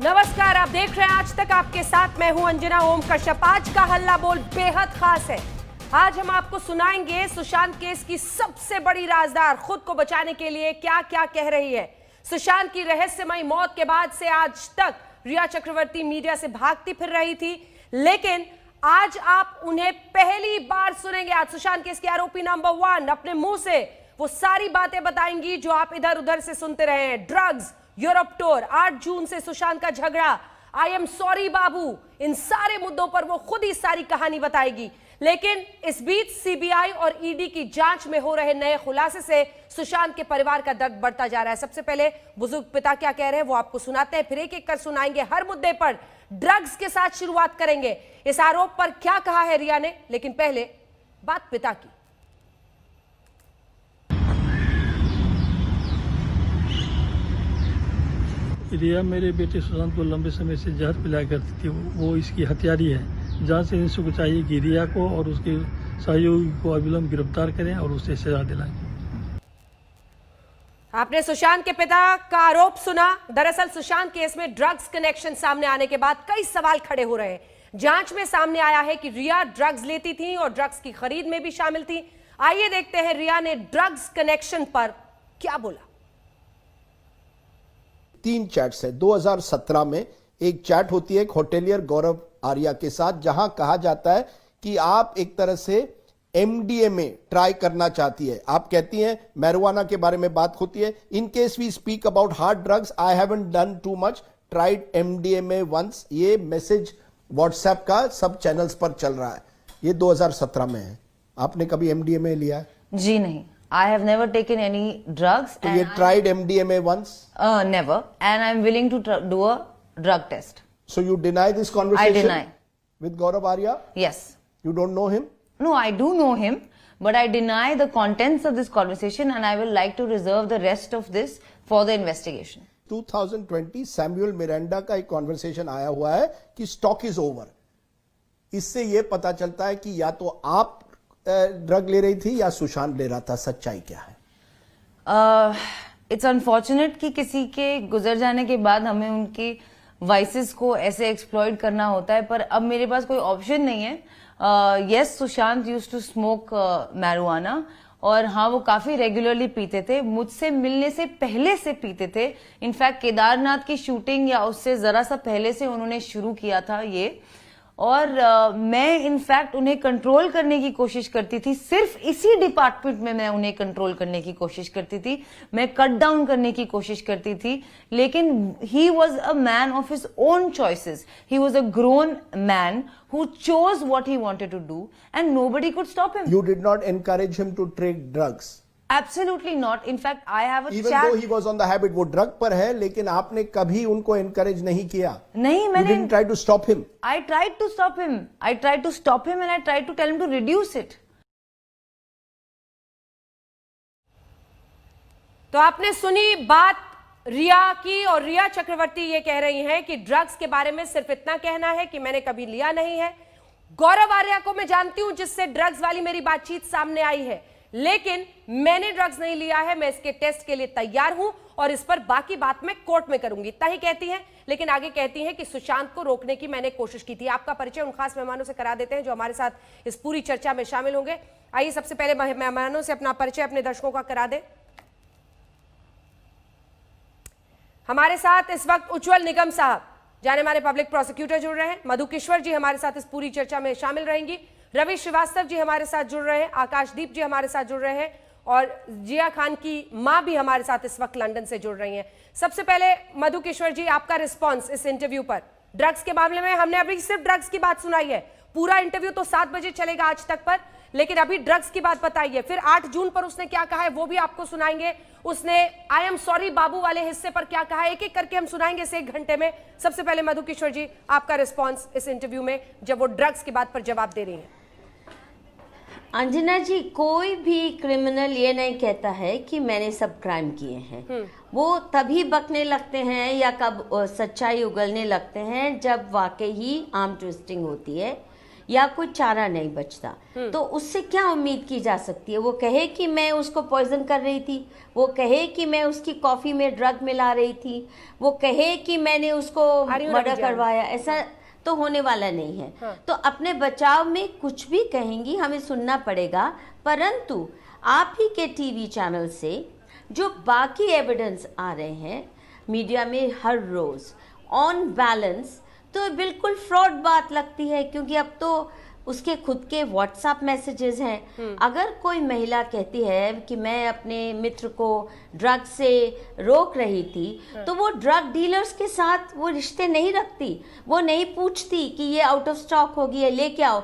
नमस्कार, आप देख रहे हैं आज तक आपके साथ मैं हूं अंजना ओम कश्यप। आज का हल्ला बोल बेहद खास है। आज हम आपको सुनाएंगे सुशांत केस की सबसे बड़ी राजदार खुद को बचाने के लिए क्या क्या कह रही है। सुशांत की रहस्यमयी मौत के बाद से आज तक रिया चक्रवर्ती मीडिया से भागती फिर रही थी, लेकिन आज आप उन्हें पहली बार सुनेंगे। आज सुशांत केस के आरोपी नंबर 1 अपने मुंह से वो सारी बातें बताएंगी जो आप इधर उधर से सुनते रहे हैं। ड्रग्स, यूरोप टूर, 8 जून से सुशांत का झगड़ा, आई एम सॉरी बाबू, इन सारे मुद्दों पर वो खुद ही सारी कहानी बताएगी। लेकिन इस बीच सीबीआई और ईडी की जांच में हो रहे नए खुलासे से सुशांत के परिवार का दर्द बढ़ता जा रहा है। सबसे पहले बुजुर्ग पिता क्या कह रहे हैं वो आपको सुनाते हैं, फिर एक एक कर सुनाएंगे हर मुद्दे पर। ड्रग्स के साथ शुरुआत करेंगे, इस आरोप पर क्या कहा है रिया ने, लेकिन पहले बात पिता की। रिया मेरे बेटे सुशांत को लंबे समय से जहर पिलाया करती थी। वो इसकी हत्यारी है। जांच एजेंसी को चाहिए कि रिया को और उसके सहयोगी को अविलंब गिरफ्तार करें और उसे सजा दिलाएं। आपने सुशांत के पिता का आरोप सुना। दरअसल सुशांत केस में ड्रग्स कनेक्शन सामने आने के बाद कई सवाल खड़े हो रहे हैं। जांच में सामने आया है कि रिया ड्रग्स लेती थी और ड्रग्स की खरीद में भी शामिल थी। आइए देखते हैं रिया ने ड्रग्स कनेक्शन पर क्या बोला। 3 चैट्स है। 2017 में एक चैट होती है एक होटेलियर गौरव आर्या के साथ, जहां कहा जाता है कि आप एक तरह से एमडीएमए ट्राई करना चाहती है। आप कहती हैं मैरिजुआना के बारे में बात होती है। In case we speak about hard drugs, I haven't done too much, tried MDMA once. ये मैसेज व्हाट्सएप का सब चैनल्स पर चल रहा है। ये 2017 में है। आपने कभी एमडीएमए लिया है? जी नहीं, I have never taken any drugs. So you tried MDMA once? Never, and I'm willing to do a drug test. So you deny this conversation? I deny. With Gaurav Arya? Yes. You don't know him? No, I do know him, but I deny the contents of this conversation, and I will like to reserve the rest of this for the investigation. 2020 Samuel Miranda का एक conversation आया हुआ है कि stock is over. इससे यह पता चलता है कि या तो आप ड्रग ले रही थी या सुशांत ले रहा था। सच्चाई क्या है? इट्स अनफॉर्चुनेट कि किसी के गुजर जाने के बाद हमें उनकी वाइसेस को ऐसे एक्सप्लॉइट करना होता है, पर अब मेरे पास कोई ऑप्शन नहीं है। Yes, Sushant used to smoke marijuana, और हाँ, वो काफी रेगुलरली पीते थे। मुझसे मिलने से पहले से पीते थे। इनफैक्ट केदारनाथ की शूटिंग या उससे जरा सा पहले से उन्होंने शुरू किया था ये। और मैं इनफैक्ट उन्हें कंट्रोल करने की कोशिश करती थी। सिर्फ इसी डिपार्टमेंट में मैं उन्हें कंट्रोल करने की कोशिश करती थी, मैं कट डाउन करने की कोशिश करती थी। लेकिन he was a man of his own choices. He was a grown man who chose what he wanted to do, and nobody could stop him. You did not encourage him to take drugs? Absolutely not. In fact, I have a Even chat. though he was on the habit, वो drug पर है, लेकिन आपने कभी उनको encourage नहीं किया? नहीं, मैंने. You didn't try to stop him? I tried to stop him. I tried to stop him, and I tried to tell him to reduce it. तो आपने सुनी बात रिया की, और रिया चक्रवर्ती ये कह रही हैं कि ड्रग्स के बारे में सिर्फ इतना कहना है कि मैंने कभी लिया नहीं है। गौरव आर्या को मैं जानती हूं, जिससे ड्रग्स वाली मेरी बातचीत सामने आई है, लेकिन मैंने ड्रग्स नहीं लिया है। मैं इसके टेस्ट के लिए तैयार हूं और इस पर बाकी बात मैं कोर्ट में करूंगी, इतना ही कहती हैं। लेकिन आगे कहती हैं कि सुशांत को रोकने की मैंने कोशिश की थी। आपका परिचय उन खास मेहमानों से करा देते हैं जो हमारे साथ इस पूरी चर्चा में शामिल होंगे। आइए सबसे पहले मेहमानों से अपना परिचय अपने दर्शकों का करा दें। हमारे साथ इस वक्त उज्जवल निगम साहब, जाने माने पब्लिक प्रोसिक्यूटर, जुड़ रहे हैं। मधु किश्वर जी हमारे साथ इस पूरी चर्चा में शामिल रहेंगी। रवि श्रीवास्तव जी हमारे साथ जुड़ रहे हैं। आकाशदीप जी हमारे साथ जुड़ रहे हैं, और जिया खान की मां भी हमारे साथ इस वक्त लंदन से जुड़ रही हैं। सबसे पहले मधु किश्वर जी, आपका रिस्पॉन्स इस इंटरव्यू पर। ड्रग्स के मामले में हमने अभी सिर्फ ड्रग्स की बात सुनाई है, पूरा इंटरव्यू तो 7 बजे चलेगा आज तक पर, लेकिन अभी ड्रग्स की बात बताइए। फिर 8 जून पर उसने क्या कहा है वो भी आपको सुनाएंगे। उसने आई एम सॉरी बाबू वाले हिस्से पर क्या कहा है, एक एक करके हम सुनाएंगे इस 1 घंटे में। सबसे पहले मधु किशोर जी, आपका रिस्पांस इस इंटरव्यू में जब वो ड्रग्स की बात पर जवाब दे रही हैं। अंजना जी, कोई भी क्रिमिनल ये नहीं कहता है कि मैंने सब क्राइम किए हैं। वो तभी बकने लगते हैं या कब सच्चाई उगलने लगते हैं जब वाकई ही आर्म ट्विस्टिंग होती है, या कोई चारा नहीं बचता, तो उससे क्या उम्मीद की जा सकती है? वो कहे कि मैं उसको पॉइजन कर रही थी, वो कहे कि मैं उसकी कॉफी में ड्रग मिला रही थी, वो कहे कि मैंने उसको मर्डर करवाया, ऐसा तो होने वाला नहीं है। हाँ। तो अपने बचाव में कुछ भी कहेंगी, हमें सुनना पड़ेगा, परंतु आप ही के टीवी चैनल से जो बाकी एविडेंस आ रहे हैं मीडिया में हर रोज ऑन बैलेंस, तो बिल्कुल फ्रॉड बात लगती है, क्योंकि अब तो उसके खुद के व्हाट्सएप मैसेजेस हैं। अगर कोई महिला कहती है कि मैं अपने मित्र को ड्रग से रोक रही थी, तो वो ड्रग डीलर्स के साथ वो रिश्ते नहीं रखती, वो नहीं पूछती कि ये आउट ऑफ स्टॉक हो गई है, लेके आओ।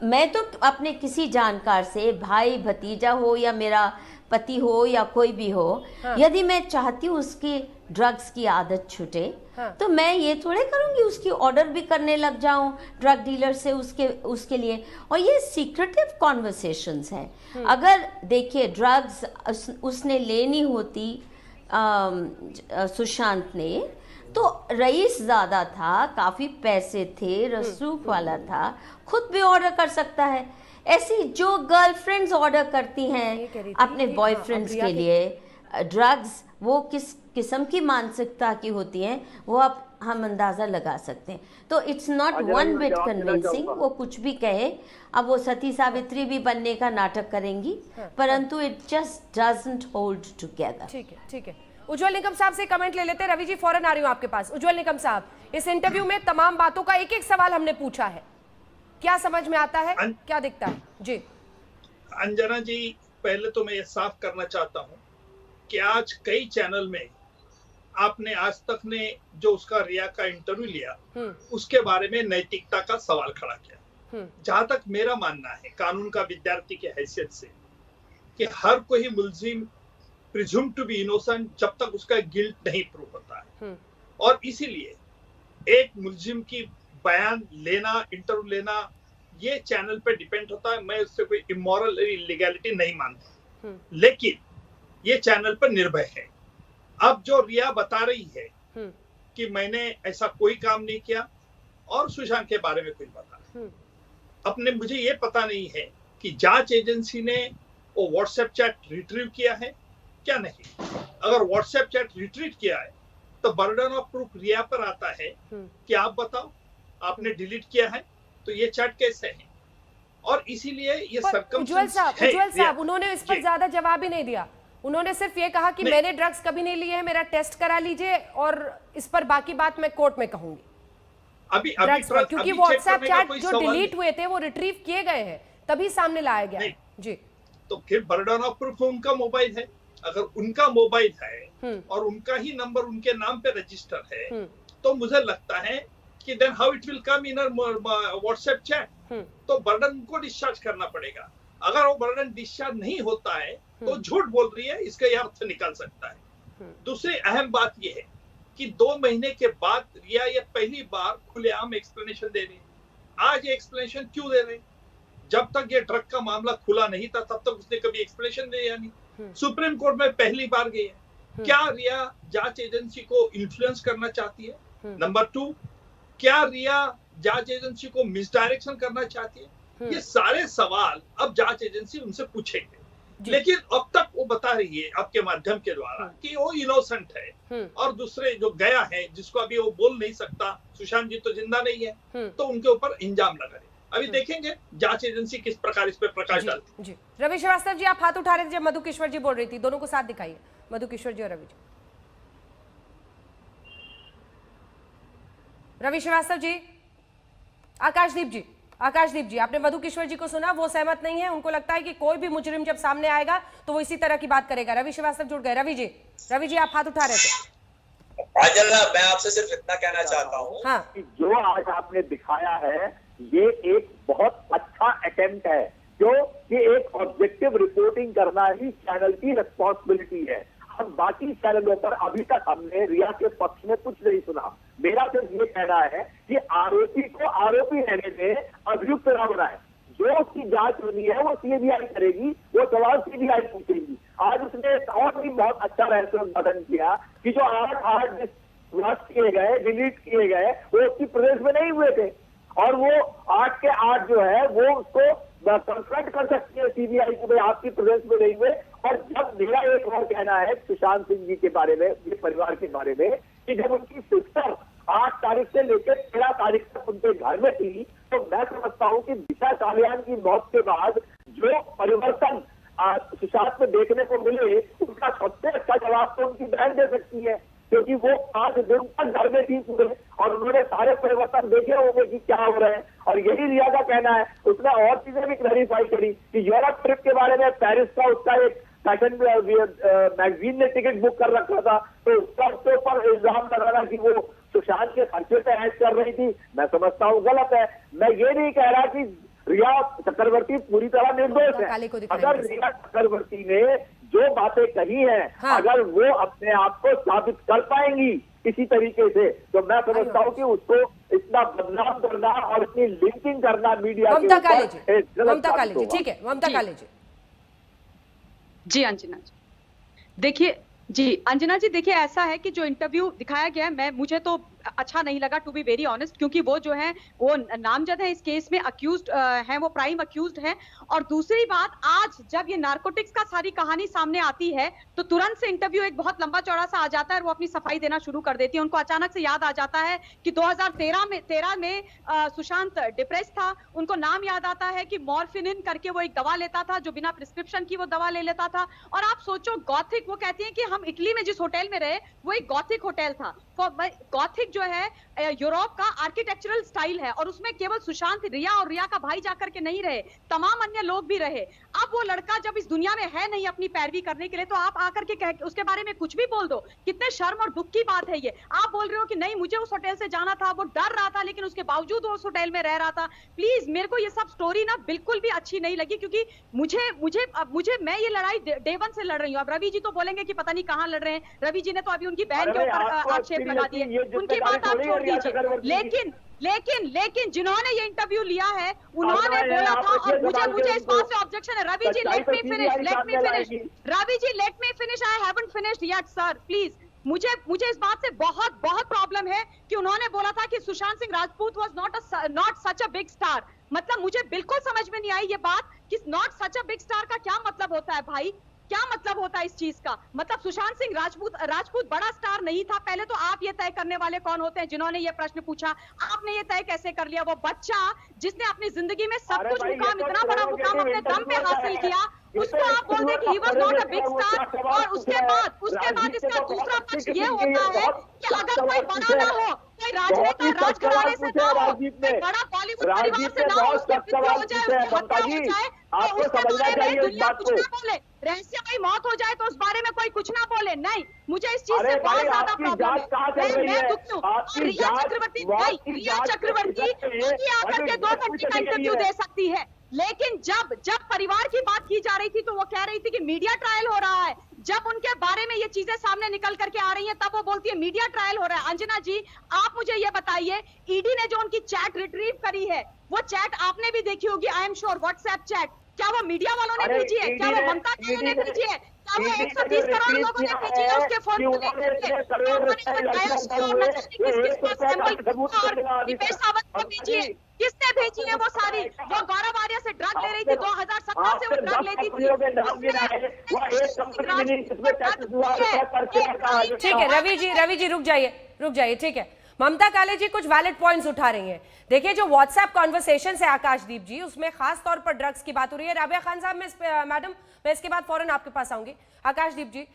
मैं तो अपने किसी जानकार से, भाई भतीजा हो या मेरा पति हो या कोई भी हो, यदि मैं चाहती हूँ उसकी ड्रग्स की आदत छूटे, तो मैं ये थोड़े करूंगी उसकी ऑर्डर भी करने लग जाऊं ड्रग डीलर से उसके लिए। और ये सीक्रेटिव कॉन्वर्सेशंस हैं। अगर देखिए ड्रग्स उसने लेनी होती सुशांत ने, तो रईस ज्यादा था, काफी पैसे थे, रसूख वाला था, खुद भी ऑर्डर कर सकता है। ऐसी जो गर्लफ्रेंड्स ऑर्डर करती हैं अपने बॉयफ्रेंड्स के लिए ड्रग्स, वो किस किस्म की मानसिकता की होती हैं वो अब हम अंदाजा लगा सकते हैं। तो it's not one bit convincing, वो कुछ भी कहे। अब वो सती सावित्री भी बनने का नाटक करेंगी, परंतु it just doesn't hold together. ठीक है, ठीक है। उज्जवल निकम साहब से कमेंट ले लेते हैं। रवि जी फौरन आ रही हूं आपके पास। उज्जवल निकम साहब, इस इंटरव्यू में तमाम बातों का एक एक सवाल हमने पूछा है, क्या समझ में आता है, क्या दिखता है? जी अंजना जी, पहले तो मैं ये साफ करना चाहता हूँ कि आज कई चैनल में आपने आज तक ने जो उसका रिया का इंटरव्यू लिया उसके बारे में नैतिकता का सवाल खड़ा किया। जहां तक मेरा मानना है कानून का विद्यार्थी के हैसियत से कि हर कोई मुलजिम प्रिज्यूम टू बी इनोसेंट जब तक उसका गिल्ट नहीं प्रूव होता है, और इसीलिए एक मुलजिम की बयान लेना, इंटरव्यू लेना, ये चैनल पे डिपेंड होता है। मैं उससे कोई इमोरल इलीगैलिटी नहीं मानता, लेकिन ये चैनल पर निर्भय है। अब जो रिया बता रही है कि मैंने ऐसा कोई काम नहीं किया और सुशांत के बारे में कुछ बता, अपने मुझे ये पता नहीं है कि जांच एजेंसी ने वो व्हाट्सएप चैट रिट्रीव किया है क्या नहीं। अगर व्हाट्सएप चैट रिट्रीव किया है तो बर्डन ऑफ प्रूफ रिया पर आता है कि आप बताओ आपने डिलीट किया है तो ये चैट कैसे है। और इसीलिए ये उज्जवल साहब उन्होंने इस पर ज्यादा जवाब ही नहीं दिया। उन्होंने सिर्फ ये कहा कि मैंने ड्रग्स कभी नहीं लिए है, मेरा टेस्ट करा लीजिए और इस पर बाकी बात मैं कोर्ट में कहूंगी। अभी क्योंकि व्हाट्सएप चैट जो डिलीट हुए थे वो रिट्रीव किए गए हैं, तभी सामने लाया गया जी। तो फिर बर्डन ऑफ प्रूफ उनका मोबाइल है, अगर उनका मोबाइल है और उनका ही नंबर उनके नाम पे रजिस्टर है, तो मुझे लगता है कि then how it will come in WhatsApp chat, तो बर्डन को डिस्चार्ज करना पड़ेगा। अगर वो बर्डन डिस्चार्ज नहीं होता है तो झूठ बोल रही है, इसका यह अर्थ निकल सकता है। दूसरी अहम बात यह है कि 2 महीने के बाद रिया ये पहली बार खुलेआम एक्सप्लेनेशन दे रही है। आज ये एक्सप्लेनेशन क्यों दे रहे? जब तक ये ड्रग का मामला खुला नहीं था तब तक उसने कभी एक्सप्लेनेशन दिया नहीं। सुप्रीम कोर्ट में पहली बार गई है। क्या रिया जांच एजेंसी को इन्फ्लुएंस करना चाहती है? नंबर 2, क्या रिया जांच एजेंसी को मिसडायरेक्शन करना चाहती है? ये सारे सवाल अब जांच एजेंसी उनसे पूछेंगे, लेकिन अब तक वो बता रही है आपके माध्यम के द्वारा कि वो इनोसेंट है। और दूसरे जो गया है जिसको अभी वो बोल नहीं सकता, सुशांत जी तो जिंदा नहीं है, तो उनके ऊपर इंजाम लगा रहे। अभी देखेंगे जांच एजेंसी किस प्रकार इस पे प्रकाश डालती है। रवि श्रीवास्तव जी, आप हाथ उठा रहे थे जब मधु किश्वर जी बोल रही थी, दोनों को साथ दिखाइए, मधु किश्वर जी और रवि जी। रवि श्रीवास्तव जी, आकाशदीप जी, आपने मधु किश्वर जी को सुना, वो सहमत नहीं है, उनको लगता है कि कोई भी मुजरिम जब सामने आएगा तो वो इसी तरह की बात करेगा। रवि श्रीवास्तव जुड़ गए। रवि जी आप हाथ उठा रहे थे। मैं आपसे सिर्फ इतना कहना चाहता हूँ कि जो आज आपने दिखाया है ये एक बहुत अच्छा अटेम्प्ट है, जो कि एक ऑब्जेक्टिव रिपोर्टिंग करना ही चैनल की रिस्पॉन्सिबिलिटी है। हम बाकी चैनलों पर अभी तक हमने रिया के पक्ष में कुछ नहीं सुना। मेरा सिर्फ ये कहना है कि आरोपी को आरोपी रहने दें, अभियुक्त न बनाए। जो उसकी जांच होनी है वो सीबीआई करेगी, वो सवाल सीबीआई पूछेगी। आज उसने एक और भी बहुत अच्छा रहस्य उद्घाटन किया कि जो 8 हार्ड डिस्क फ्लश किए गए, डिलीट किए गए, वो उसकी प्रदेश में नहीं हुए थे। और वो 8 के 8 जो है वो उसको कंफ्रंट कर सकती है सीबीआई को, भाई आपकी प्रेजेंस में नहीं हुए। और जब मेरा एक और कहना है सुशांत सिंह जी के बारे में, ये परिवार के बारे में, कि जब उनकी सिस्टर 8 तारीख से लेकर 13 तारीख तक उनके घर में थी, तो मैं समझता हूँ कि दिशा कालियान की मौत के बाद जो परिवर्तन सुशांत में देखने को मिले, उसका सबसे अच्छा जवाब तो उनकी बहन दे सकती है, क्योंकि वो 5 दिन तक घर में थी पूरे और उन्होंने सारे परिवर्तन देखे होंगे कि क्या हो रहे हैं। और यही रिया का कहना है। उसने और चीजें भी क्लैरिफाई करी कि यूरोप ट्रिप के बारे में पेरिस का उसका एक फैशन मैगजीन ने टिकट बुक कर रखा था, तो उसका उसके ऊपर इल्जाम लगाना कि वो सुशांत के खर्चे पे ऐश कर रही थी, मैं समझता हूँ गलत है। मैं ये नहीं कह रहा कि रिया चक्रवर्ती पूरी तरह निर्दोष है। अगर रिया चक्रवर्ती ने जो बातें कही हैं, हाँ। अगर वो अपने आप को साबित कर पाएंगी किसी तरीके से, तो मैं समझता हूँ कि उसको इतना बदनाम करना और इतनी लिंकिंग करना मीडिया के ममता काले जी, ऊपर ममता काले जी, ठीक है, ममता काले जी। जी अंजना जी, देखिए जी अंजना जी, देखिए ऐसा है कि जो इंटरव्यू दिखाया गया है, मुझे तो अच्छा नहीं लगा टू बी वेरी ऑनेस्ट, क्योंकि वो जो है वो नामजद है इस केस में, अक्यूज्ड है, वो प्राइम अक्यूज्ड है। और दूसरी बात, आज जब ये नारकोटिक्स का सारी कहानी सामने आती है तो तुरंत से इंटरव्यू एक बहुत लंबा चौड़ा सा आ जाता है और वो अपनी सफाई देना शुरू कर देती है। उनको अचानक से याद आ जाता है कि 2013 में सुशांत डिप्रेस था। उनको नाम याद आता है कि मॉर्फिनिन करके वो एक दवा लेता था, जो बिना प्रिस्क्रिप्शन की वो दवा ले लेता था। और आप सोचो, गॉथिक, वो कहती है कि हम इटली में जिस होटल में रहे वो एक गॉथिक होटल था। गॉथिक जो है यूरोप का आर्किटेक्चरल स्टाइल है, और उसमें केवल सुशांत, रिया और रिया का भाई जाकर के नहीं रहे, तमाम अन्य लोग भी रहे। अब वो लड़का जब इस दुनिया में है नहीं अपनी पैरवी करने के लिए, तो आप आकर के उसके बारे में कुछ भी बोल दो। कितने शर्म और दुख की बात है ये। आप बोल रहे हो कि नहीं मुझे उस होटल से जाना था, वो डर रहा था, लेकिन उसके बावजूद वो उस होटल में रह रहा था। प्लीज, मेरे को ये सब स्टोरी ना बिल्कुल भी अच्छी नहीं लगी, क्योंकि मुझे मैं ये लड़ाई डे 1 से लड़ रही हूँ। अब रवि जी तो बोलेंगे कि पता नहीं कहाँ लड़ रहे हैं। रवि जी ने तो अभी उनकी बहन के ऊपर आक्षेप लगा दिए, उनकी बात आप छोड़ दीजिए। लेकिन जिन्होंने ये इंटरव्यू लिया है उन्होंने बोला था, और मुझे इस बात से ऑब्जेक्शन है। Ravi ji let me finish Ravi ji let me finish, I haven't finished yet sir, please. मुझे इस बात से बहुत प्रॉब्लम है कि उन्होंने बोला था कि Sushant Singh Rajput was not such a big star. मतलब मुझे बिल्कुल समझ में नहीं आई ये बात कि not such a big star का क्या मतलब होता है भाई, क्या मतलब होता है इस चीज का? मतलब सुशांत सिंह राजपूत बड़ा स्टार नहीं था। पहले तो आप ये तय करने वाले कौन होते हैं जिन्होंने ये प्रश्न पूछा? आपने ये तय कैसे कर लिया? वो बच्चा जिसने अपनी जिंदगी में सब कुछ मुकाम, इतना बड़ा मुकाम अपने दम पे हासिल किया, उसको आप बोल दें कि he was not a big star. और उसके बाद इसका दूसरा पक्ष ये होता है कि अगर कोई बड़ा ना हो, कोई राजनेता राजघराने से ना हो, कोई बड़ा बॉलीवुड परिवार से ना हो, उसकी मृत्यु हो जाए, उसकी हत्या हो जाए, तो उसके बारे में दुनिया कुछ ना बोले। रहस्यमयी मौत हो जाए तो उस बारे में कोई कुछ ना बोले। नहीं, मुझे इस चीज से बहुत ज्यादा प्रॉब्लम है। मैं दुखी हूँ। और रिया चक्रवर्ती आकर के 2 घंटे का इंटरव्यू दे सकती है, लेकिन जब परिवार की बात की जा रही थी तो वो कह रही थी कि मीडिया ट्रायल हो रहा है। जब उनके बारे में ये चीजें सामने निकल करके आ रही हैं, तब वो बोलती है मीडिया ट्रायल हो रहा है। अंजना जी, आप मुझे ये बताइए, ईडी ने जो उनकी चैट रिट्रीव करी है, वो चैट आपने भी देखी होगी, I am sure, WhatsApp chat. क्या वो मीडिया वालों ने भेजी है? क्या वो ममता काले ने भेजी है? क्या वो 130 करोड़ लोगों ने भेजी है उसके फोन को लेकर के? दीपेश सावंत को भेजी है? किसने भेजी है वो सारी? वो गौरव आर्या से ड्रग ले रही थी, 2017 से वो ड्रग लेती थी। ठीक है रवि जी रुक जाइए, ठीक है। ममता काले जी कुछ वैलिड पॉइंट्स उठा रही हैं। देखिए, जो व्हाट्सएप कॉन्वर्सेशन है आकाशदीप जी, उसमें खास तौर पर ड्रग्स की बात हो रही है। राबिया खान साहब, मैडम मैं इसके बाद फौरन आपके पास आऊंगी। आकाशदीप जी,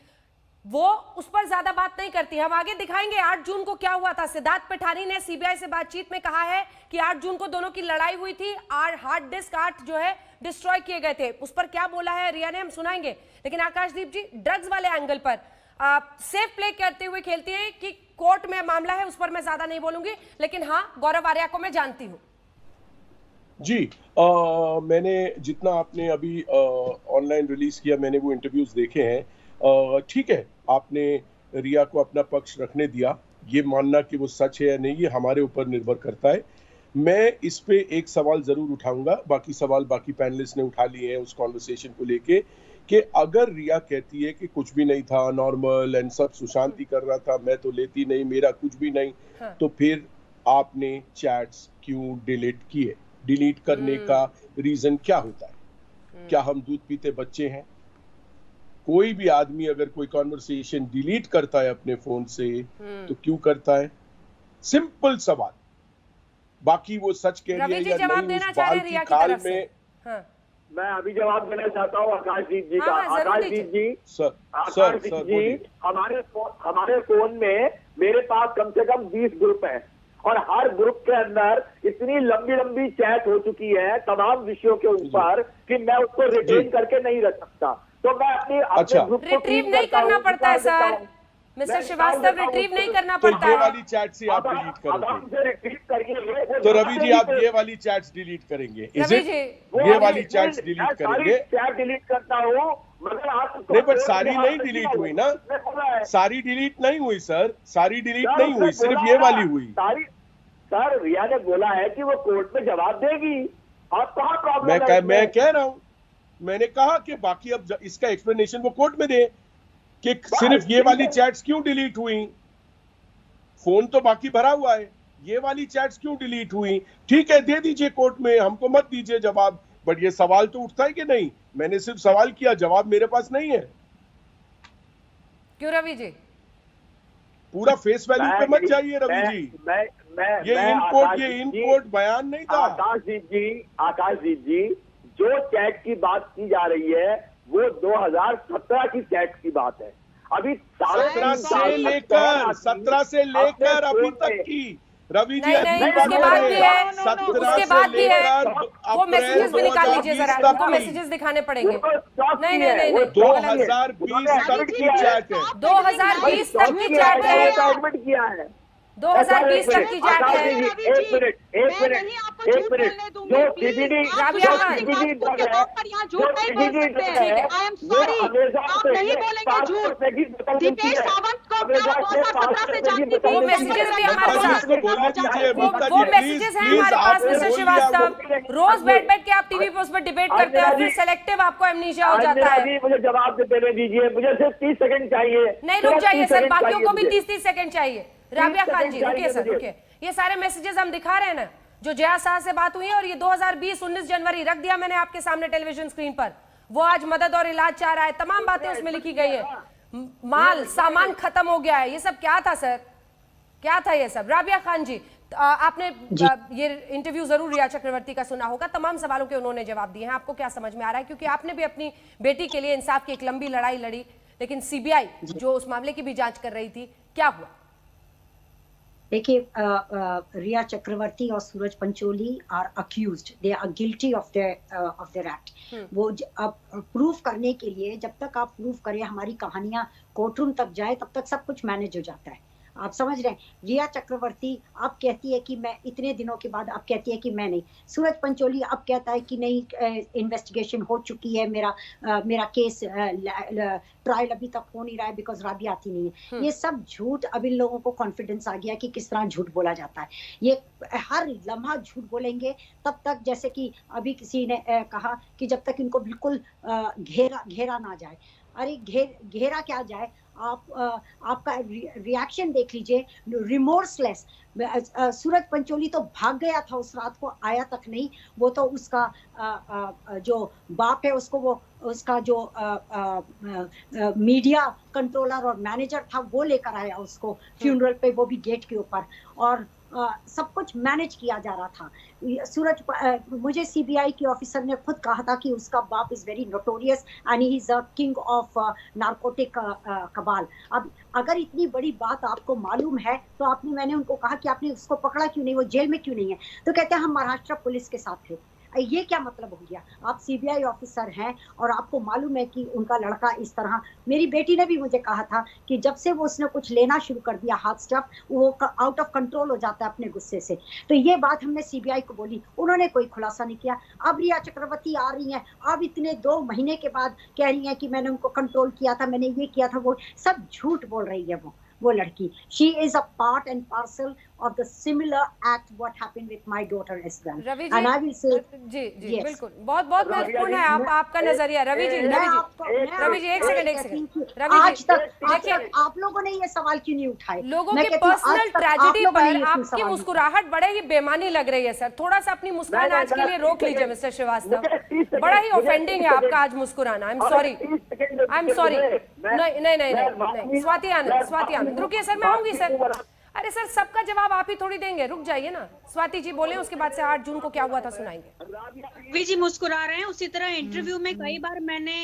वो उस पर ज्यादा बात नहीं करती। हम आगे दिखाएंगे 8 जून को क्या हुआ था। सिद्धार्थ पिठानी ने सीबीआई से बातचीत में कहा है कि 8 जून को दोनों की लड़ाई हुई थी, हार्ड डिस्क 8 जो है डिस्ट्रॉय किए गए थे। उस पर क्या बोला है रिया ने, हम सुनाएंगे। लेकिन आकाशदीप जी, ड्रग्स वाले एंगल पर सेफ प्ले करते हुए खेलती है कि कोर्ट में मामला है, उस पर मैं ज्यादा नहीं बोलूंगी। लेकिन हाँ, गौरव आर्या को मैं जानती हूँ जी। मैंने जितना आपने अभी ऑनलाइन रिलीज किया, मैंने वो इंटरव्यूज देखे हैं। ठीक है, आपने रिया को अपना पक्ष रखने दिया। ये मानना कि वो सच है या नहीं, ये हमारे ऊपर निर्भर करता है। मैं इस पे एक सवाल जरूर उठाऊंगा, बाकी सवाल बाकी पैनलिस्ट ने उठा लिए हैं उस कॉन्वर्सेशन को लेके, कि अगर रिया कहती है कि कुछ भी नहीं था, नॉर्मल एंड सब सुशांत ही कर रहा था, मैं तो लेती नहीं, मेरा कुछ भी नहीं, तो फिर आपने चैट्स क्यों डिलीट किए? डिलीट करने का रीजन क्या होता है? क्या हम दूध पीते बच्चे हैं? कोई भी आदमी अगर कोई कॉन्वर्सेशन डिलीट करता है अपने फोन से तो क्यों करता है? सिंपल सवाल। बाकी वो सच कह रही है या नहीं, उस बाल की खाल में। मैं अभी जवाब देना चाहता हूँ आकाशदीप जी का। आकाशदीप जी, आकाशदीप जी, हमारे फोन में मेरे पास कम से कम 20 ग्रुप हैं और हर ग्रुप के अंदर इतनी लंबी लंबी चैट हो चुकी है तमाम विषयों के ऊपर कि मैं उसको रिटेन करके नहीं रख सकता। तो मैं अपने ग्रुप को रिट्रीव नहीं करना पड़ता है सर, मिस्टर श्रीवास्तव, रिट्रीव नहीं करना पड़ता है। ये वाली चैट से आप डिलीट करोगे रिट्रीव करिए तो रवि जी आप ये वाली चैट्स डिलीट करेंगे? ये वाली चैट्स डिलीट करेंगे? चैट डिलीट करता हूँ मगर आप नहीं, पर सारी नहीं डिलीट हुई ना, सारी डिलीट नहीं हुई सर, सारी डिलीट नहीं हुई, सिर्फ ये वाली हुई। सारी सर रिया ने बोला है कि वो कोर्ट में जवाब देगी। आप कहाँ प्रॉब्लम है? मैं कह रहा हूँ, मैंने कहा कि बाकी अब इसका एक्सप्लेनेशन वो कोर्ट में दे कि सिर्फ ये वाली चैट्स क्यों डिलीट हुई। फोन तो बाकी भरा हुआ है, ये वाली चैट्स क्यों डिलीट हुई? ठीक है, दे दीजिए कोर्ट में, हमको मत दीजिए जवाब, बट ये सवाल तो उठता है कि नहीं? मैंने सिर्फ सवाल किया, जवाब मेरे पास नहीं है। क्यों रवि जी? पूरा फेस वैल्यू पे मत जाइए रवि जी। ये इन कोर्ट बयान नहीं था। आकाशदीप जी, जो चैट की बात की जा रही है वो 2017 की चैट की बात है। अभी 17 से लेकर अभी तक की रवि जी, उसके बाद भी है, उसके बाद भी है। वो मैसेजेस भी निकाल लीजिए जरा, उनको मैसेजेस दिखाने पड़ेंगे। नहीं 2020 तक की चैट है, 2020 तक की चैट है, 2020 तक की चैट है। एक मिनट जो सीबीडी राबिया खान, दीपेश सावंत को 2017 से जानती थी। वो मैसेजेस भी हमारे साथ, वो मैसेजेस हैं हमारे पास मिस्टर श्रीवास्तव। रोज बैठ के आप टीवी पे उस पर डिबेट करते हैं और फिर सेलेक्टिव आपको एमनीशिया हो जाता है। मुझे जवाब देने दीजिए, मुझे सिर्फ 30 सेकंड चाहिए। नहीं, रुक जाइए सर, बाकियों को भी 30 सेकंड चाहिए। राबिया खान जी रुकिए सर, रुकिए। ये सारे मैसेजेस हम दिखा रहे हैं ना, जो जया शाह से बात हुई है, और ये 2020 19 जनवरी रख दिया मैंने आपके सामने टेलीविजन स्क्रीन पर। वो आज मदद और इलाज चाह रहा है, तमाम बातें उसमें लिखी गई है। माल सामान खत्म हो गया है, ये सब क्या था सर? क्या था ये सब? राबिया खान जी, आपने ये इंटरव्यू जरूर रिया चक्रवर्ती का सुना होगा, तमाम सवालों के उन्होंने जवाब दिए हैं। आपको क्या समझ में आ रहा है? क्योंकि आपने भी अपनी बेटी के लिए इंसाफ की एक लंबी लड़ाई लड़ी, लेकिन सीबीआई जो उस मामले की भी जांच कर रही थी, क्या हुआ? देखिए, रिया चक्रवर्ती और Suraj Pancholi are accused, they are guilty of their act. वो अब प्रूव करने के लिए, जब तक आप प्रूव करें, हमारी कहानियां कोर्टरूम तक जाए, तब तक सब कुछ मैनेज हो जाता है। आप समझ रहे हैं? रिया चक्रवर्ती अब कहती है कि मैं इतने दिनों के बाद, अब कहती है कि मैं नहीं। सूरज पंचोली अब कहता है कि नहीं, इन्वेस्टिगेशन हो चुकी है, मेरा केस ट्रायल अभी तक हो नहीं रहा है बिकॉज राबिया आती नहीं है। ये सब झूठ। अब इन लोगों को कॉन्फिडेंस आ गया कि किस तरह झूठ बोला जाता है। ये हर लम्हा झूठ बोलेंगे तब तक, जैसे कि अभी किसी ने कहा कि जब तक इनको बिल्कुल घेरा ना जाए। अरे घेरा क्या जाए? आपका रिएक्शन देख लीजिए, रिमोर्सलेस। सूरज पंचोली तो भाग गया था उस रात को, आया तक नहीं। वो तो उसका जो बाप है, उसको वो उसका जो मीडिया कंट्रोलर और मैनेजर था, वो लेकर आया उसको फ्यूनरल पे, वो भी गेट के ऊपर, और सब कुछ मैनेज किया जा रहा था। मुझे सीबीआई की ऑफिसर ने खुद कहा था कि उसका बाप is very notorious and he is a king of narcotic cabal. अब अगर इतनी बड़ी बात आपको मालूम है तो मैंने उनको कहा कि आपने उसको पकड़ा क्यों नहीं, वो जेल में क्यों नहीं है? तो कहते हैं हम महाराष्ट्र पुलिस के साथ थे। ये क्या मतलब हो गया? आप सीबीआई ऑफिसर हैं और आपको मालूम है कि उनका लड़का इस तरह। मेरी बेटी ने भी मुझे कहा था कि जब से वो उसने कुछ लेना शुरू कर दिया हाथ स्टफ, वो आउट ऑफ कंट्रोल हो जाता है अपने गुस्से से। तो ये बात हमने सीबीआई को बोली, उन्होंने कोई खुलासा नहीं किया। अब रिया चक्रवर्ती आ रही हैं, अब इतने 2 महीने के बाद कह रही हैं कि मैंने उनको कंट्रोल किया था, मैंने ये किया था, वो सब झूठ बोल रही है। वो वो लड़की, she is a part and parcel of the similar act what happened with my daughter as well. Ravi and I will say जी बिल्कुल, बहुत बहुत महत्वपूर्ण है आपका नजरिया। रवि जी एक सेकंड आज तक देखिए आप लोगों ने ये सवाल क्यों नहीं उठाए? लोगों के पर्सनल ट्रेजेडी पर आपकी मुस्कुराहट बड़े ही बेमानी लग रही है सर। थोड़ा सा अपनी मुस्कान आज के लिए रोक लीजिए मिस्टर श्रीवास्तव, बड़ा ही ऑफेंडिंग है आपका आज मुस्कुराना। आई एम सॉरी। नहीं स्वाति आनंद रुकिए सर, मैं आऊंगी सर। अरे सर सबका जवाब आप ही थोड़ी देंगे, रुक जाइए ना। स्वाति जी बोले, उसके बाद से 8 जून को क्या हुआ था सुनाएंगे। रवि जी मुस्कुरा रहे हैं, उसी तरह इंटरव्यू में कई बार मैंने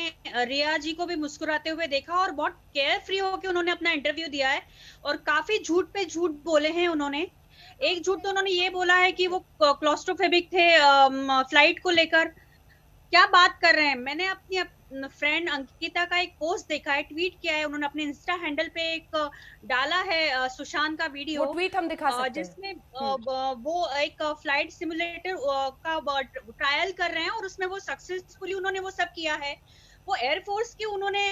रिया जी को भी मुस्कुराते हुए देखा और बहुत केयर फ्री होकर उन्होंने अपना इंटरव्यू दिया है और काफी झूठ पे झूठ बोले हैं उन्होंने। एक झूठ तो उन्होंने ये बोला है कि वो क्लॉस्ट्रोफोबिक थे फ्लाइट को लेकर। क्या बात कर रहे हैं? मैंने अपनी फ्रेंड अंकिता का एक पोस्ट देखा है, ट्वीट किया है उन्होंने अपने इंस्टा हैंडल पे एक डाला है सुशांत का वीडियो, वो ट्वीट हम दिखा सकते हैं, जिसमें वो एक फ्लाइट सिमुलेटर का ट्रायल कर रहे हैं और उसमें वो सक्सेसफुली उन्होंने वो सब किया है। वो एयरफोर्स के उन्होंने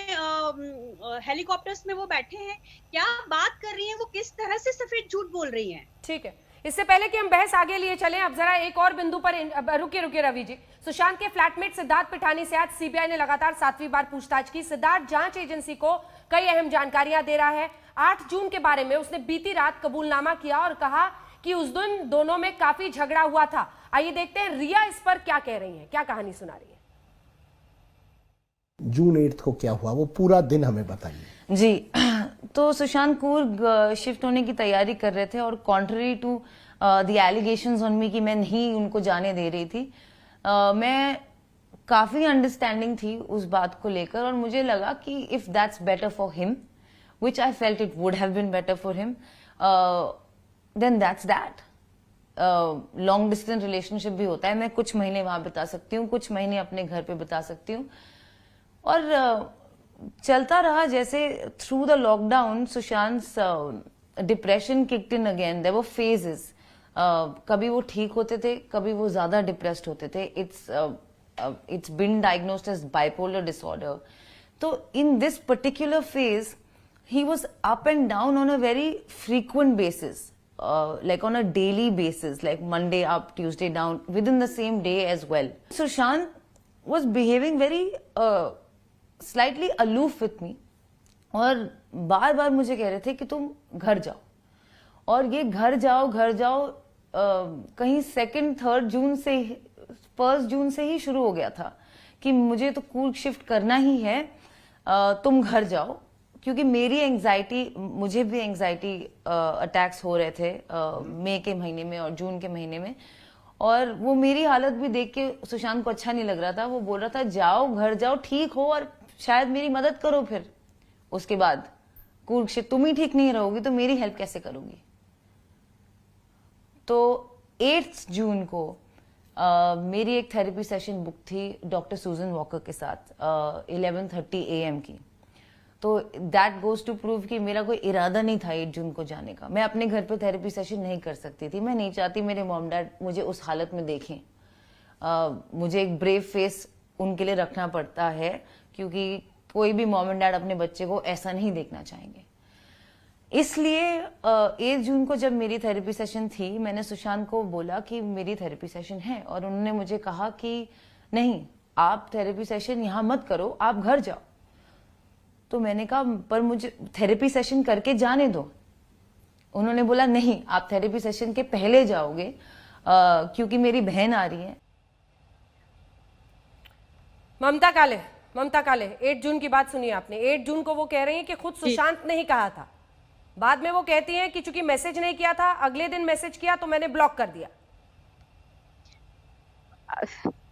हेलीकॉप्टर्स में वो बैठे हैं। क्या बात कर रही हैं? वो किस तरह से सफेद झूठ बोल रही हैं? ठीक है, इससे पहले कि हम बहस आगे लिए चलें, अब जरा एक और बिंदु पर रुकिए रवि जी। सुशांत के फ्लैटमेट सिद्धार्थ पिठानी से आज सीबीआई ने लगातार 7वीं बार पूछताछ की। सिद्धार्थ जांच एजेंसी को कई अहम जानकारियां दे रहा है। 8 जून के बारे में उसने बीती रात कबूलनामा किया और कहा कि उस दिन दोनों में काफी झगड़ा हुआ था। आइए देखते हैं रिया इस पर क्या कह रही है, क्या कहानी सुना रही है। जून 8 को क्या हुआ, वो पूरा दिन हमें बताइए। जी, तो सुशांत कूर्ग शिफ्ट होने की तैयारी कर रहे थे और contrary to the allegations on me कि मैं नहीं उनको जाने दे रही थी, मैं काफी अंडरस्टैंडिंग थी उस बात को लेकर और मुझे लगा कि if that's better for him, which I felt it would have been better for him, then that's that. Long distance relationship भी होता है, मैं कुछ महीने वहां बिता सकती हूँ, कुछ महीने अपने घर पे बिता सकती हूँ। और चलता रहा जैसे through the lockdown Sushant depression kicked in again. There were phases, कभी वो ठीक होते थे, कभी वो ज्यादा डिप्रेस्ड होते थे। It's been diagnosed as bipolar disorder. तो in this particular phase he was up and down on a very frequent basis, like on a daily basis, like Monday up, Tuesday down, within the same day as well. Sushant was behaving very slightly aloof with me और बार बार मुझे कह रहे थे कि तुम घर जाओ, और ये घर जाओ कहीं 2nd 3rd जून से 1st जून से ही शुरू हो गया था कि मुझे तो कूर्ग शिफ्ट करना ही है, तुम घर जाओ। क्योंकि मेरी एंजाइटी, मुझे भी एंजाइटी अटैक्स हो रहे थे मई के महीने में और जून के महीने में, और वो मेरी हालत भी देख के सुशांत को अच्छा नहीं लग रहा था। वो बोल रहा था जाओ घर जाओ, ठीक हो और शायद मेरी मदद करो, फिर उसके बाद कूर्ग शिफ्ट, तुम ही ठीक नहीं रहोगी तो मेरी हेल्प कैसे करोगी। तो 8 जून को मेरी एक थेरेपी सेशन बुक थी डॉक्टर सूजन वॉकर के साथ 11:30 AM की। तो दैट गोज टू प्रूव कि मेरा कोई इरादा नहीं था 8 जून को जाने का। मैं अपने घर पे थेरेपी सेशन नहीं कर सकती थी, मैं नहीं चाहती मेरे मॉम डैड मुझे उस हालत में देखें। मुझे एक ब्रेव फेस उनके लिए रखना पड़ता है, क्योंकि कोई भी मॉम एंड डैड अपने बच्चे को ऐसा नहीं देखना चाहेंगे। इसलिए 8 जून को जब मेरी थेरेपी सेशन थी, मैंने सुशांत को बोला कि मेरी थेरेपी सेशन है, और उन्होंने मुझे कहा कि नहीं, आप थेरेपी सेशन यहाँ मत करो, आप घर जाओ। तो मैंने कहा पर मुझे थेरेपी सेशन करके जाने दो। उन्होंने बोला नहीं, आप थेरेपी सेशन के पहले जाओगे क्योंकि मेरी बहन आ रही है। ममता काले 8 जून की बात सुनिए आपने। 8 जून को वो कह रही हैं कि खुद सुशांत ने ही कहा था, बाद में वो कहती हैं कि चूंकि मैसेज नहीं किया था, अगले दिन मैसेज किया तो मैंने ब्लॉक कर दिया।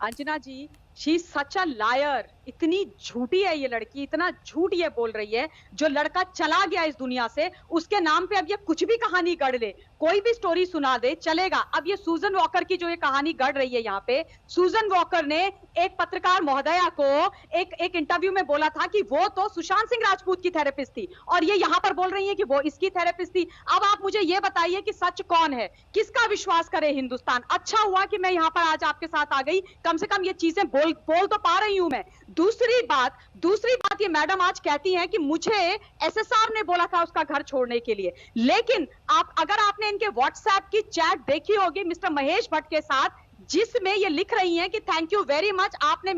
अंजना जी, शी सच अ लायर। इतनी झूठी है ये लड़की, इतना झूठ ये बोल रही है। जो लड़का चला गया इस दुनिया से, उसके नाम पे अब ये कुछ भी कहानी गढ़ ले, कोई भी स्टोरी सुना दे, चलेगा। अब ये सूजन वॉकर की जो ये कहानी गढ़ रही है यहाँ पे, सूजन वॉकर ने एक पत्रकार महोदया को एक इंटरव्यू में बोला था कि वो तो सुशांत सिंह राजपूत की थेरेपिस्ट थी, और ये यहाँ पर बोल रही है कि वो इसकी थेरेपिस्ट थी। अब आप मुझे ये बताइए कि सच कौन है, किसका विश्वास करे हिंदुस्तान। अच्छा हुआ कि मैं यहाँ पर आज आपके साथ आ गई, कम से कम ये चीजें बोल तो पा रही हूं मैं। दूसरी बात ये मैडम आज कहती हैं कि मुझे एसएसआर ने बोला था उसका घर छोड़ने के लिए, लेकिन अगर आपने इनके व्हाट्सएप की चैट देखी होगी मिस्टर महेश भट्ट के साथ, जिसमें ये लिख रही हैं कि थैंक यू वेरी मच, आपने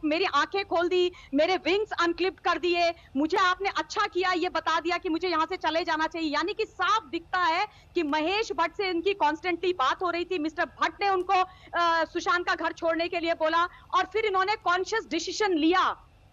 मेरी आंखें खोल दी, मेरे विंग्स अनक्लिप्ड कर दिए, मुझे आपने अच्छा किया, ये बता दिया कि मुझे यहां से चले जाना चाहिए। यानी कि साफ दिखता है कि महेश भट्ट से इनकी कॉन्स्टेंटली बात हो रही थी। मिस्टर भट्ट ने उनको सुशांत का घर छोड़ने के लिए बोला और फिर इन्होंने कॉन्शियस डिसीजन लिया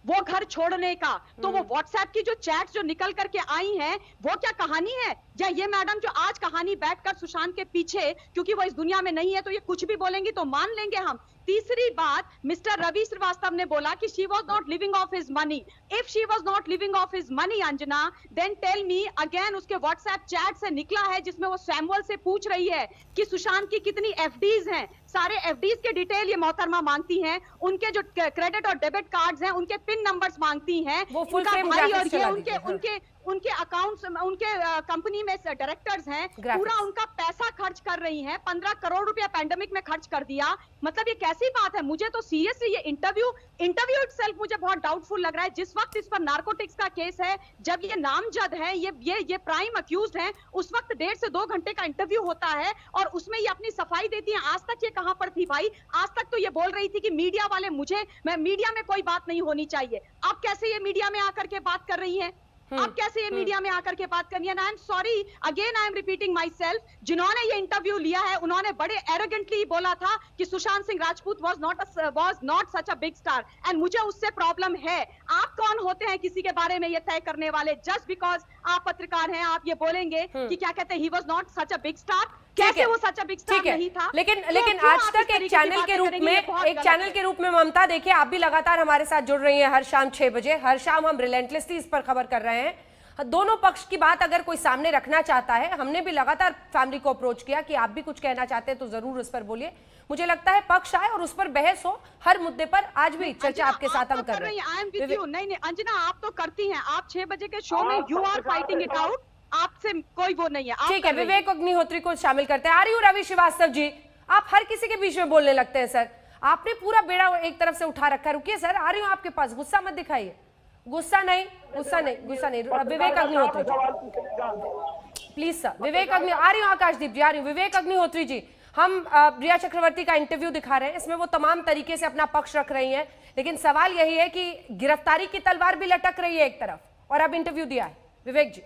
वो घर छोड़ने का। तो वो व्हाट्सएप की जो चैट्स जो निकल करके आई हैं, वो क्या कहानी है? या ये मैडम जो आज कहानी बैठकर सुशांत के पीछे, क्योंकि वो इस दुनिया में नहीं है तो ये कुछ भी बोलेंगी तो मान लेंगे हम। तीसरी बात, मिस्टर रवि श्रीवास्तव ने बोला कि she was not living of his money. If she was not living of his money Anjana, then tell me again, उसके व्हाट्सएप चैट से निकला है जिसमें वो सैमुअल से पूछ रही है कि सुशांत की कितनी एफडीज हैं। सारे एफडीज के डिटेल ये मोहतरमा मांगती हैं, उनके जो क्रेडिट और डेबिट कार्ड्स हैं उनके पिन नंबर्स मांगती हैं, वो फुल फ्रेम भाई और चला ये दीजिए। उनके अकाउंट्स, उनके कंपनी में डायरेक्टर्स हैं, पूरा उनका पैसा खर्च कर रही हैं। 15 करोड़ रुपया पैंडेमिक में खर्च कर दिया। मतलब ये कैसी बात है? मुझे तो सीरियसली ये इंटरव्यू इटसेल्फ मुझे बहुत डाउटफुल लग रहा है। जिस वक्त इस पर नार्कोटिक्स का केस है, जब ये नामजद है, ये प्राइम अक्यूज्ड हैं, उस वक्त 1.5 से 2 घंटे का इंटरव्यू होता है और उसमें ये अपनी सफाई देती है। आज तक ये कहां पर थी भाई? आज तक तो ये बोल रही थी कि मीडिया वाले मीडिया में कोई बात नहीं होनी चाहिए। अब कैसे ये मीडिया में आकर के बात कर रही है? अब कैसे ये मीडिया में आकर के बात करनी है? आई am sorry, again I am repeating my self, जिन्होंने ये इंटरव्यू लिया है उन्होंने बड़े एरोगेंटली बोला था कि Sushant Singh Rajput was not such a big star, and मुझे उससे प्रॉब्लम है। आप कौन होते हैं किसी के बारे में ये तय करने वाले? जस्ट बिकॉज आप पत्रकार हैं, आप ये बोलेंगे कि क्या कहते हैं, he was not such a big star. कैसे वो सच अ बिग स्टार नहीं था? लेकिन आज तक एक चैनल के रूप में ममता, देखिए आप भी लगातार हमारे साथ जुड़ रही हैं हर शाम 6 बजे। हर शाम हम रिलेंटलेसली इस पर खबर कर रहे हैं। दोनों पक्ष की बात अगर कोई सामने रखना चाहता है, हमने भी लगातार फैमिली को अप्रोच किया कि आप भी कुछ कहना चाहते हैं तो जरूर उस पर बोलिए। मुझे लगता है पक्ष आए और उस पर बहस हो हर मुद्दे पर। आज भी चर्चा आपके साथ हम कर रहे हैं। I am with you. नहीं अंजना, आप तो करती हैं, आप 6 बजे के शो में you are fighting it out, आपसे कोई वो नहीं है। ठीक है, विवेक अग्निहोत्री को शामिल करते हैं। आ रही हूँ रवि श्रीवास्तव जी, आप हर किसी के बीच में बोलने लगते हैं सर। आपने पूरा बेड़ा एक तरफ से उठा रखा है। रुकिए सर, आ रही हूँ आपके पास, गुस्सा मत दिखाइए। गुस्सा नहीं। विवेक अग्निहोत्री प्लीज सर, विवेक अग्निहोत्री, आ रही हूँ आकाशदीप जी, आ रही हूँ। विवेक अग्निहोत्री जी, हम रिया चक्रवर्ती का इंटरव्यू दिखा रहे हैं, इसमें वो तमाम तरीके से अपना पक्ष रख रही हैं, लेकिन सवाल यही है कि गिरफ्तारी की तलवार भी लटक रही है एक तरफ और अब इंटरव्यू दिया है। विवेक जी।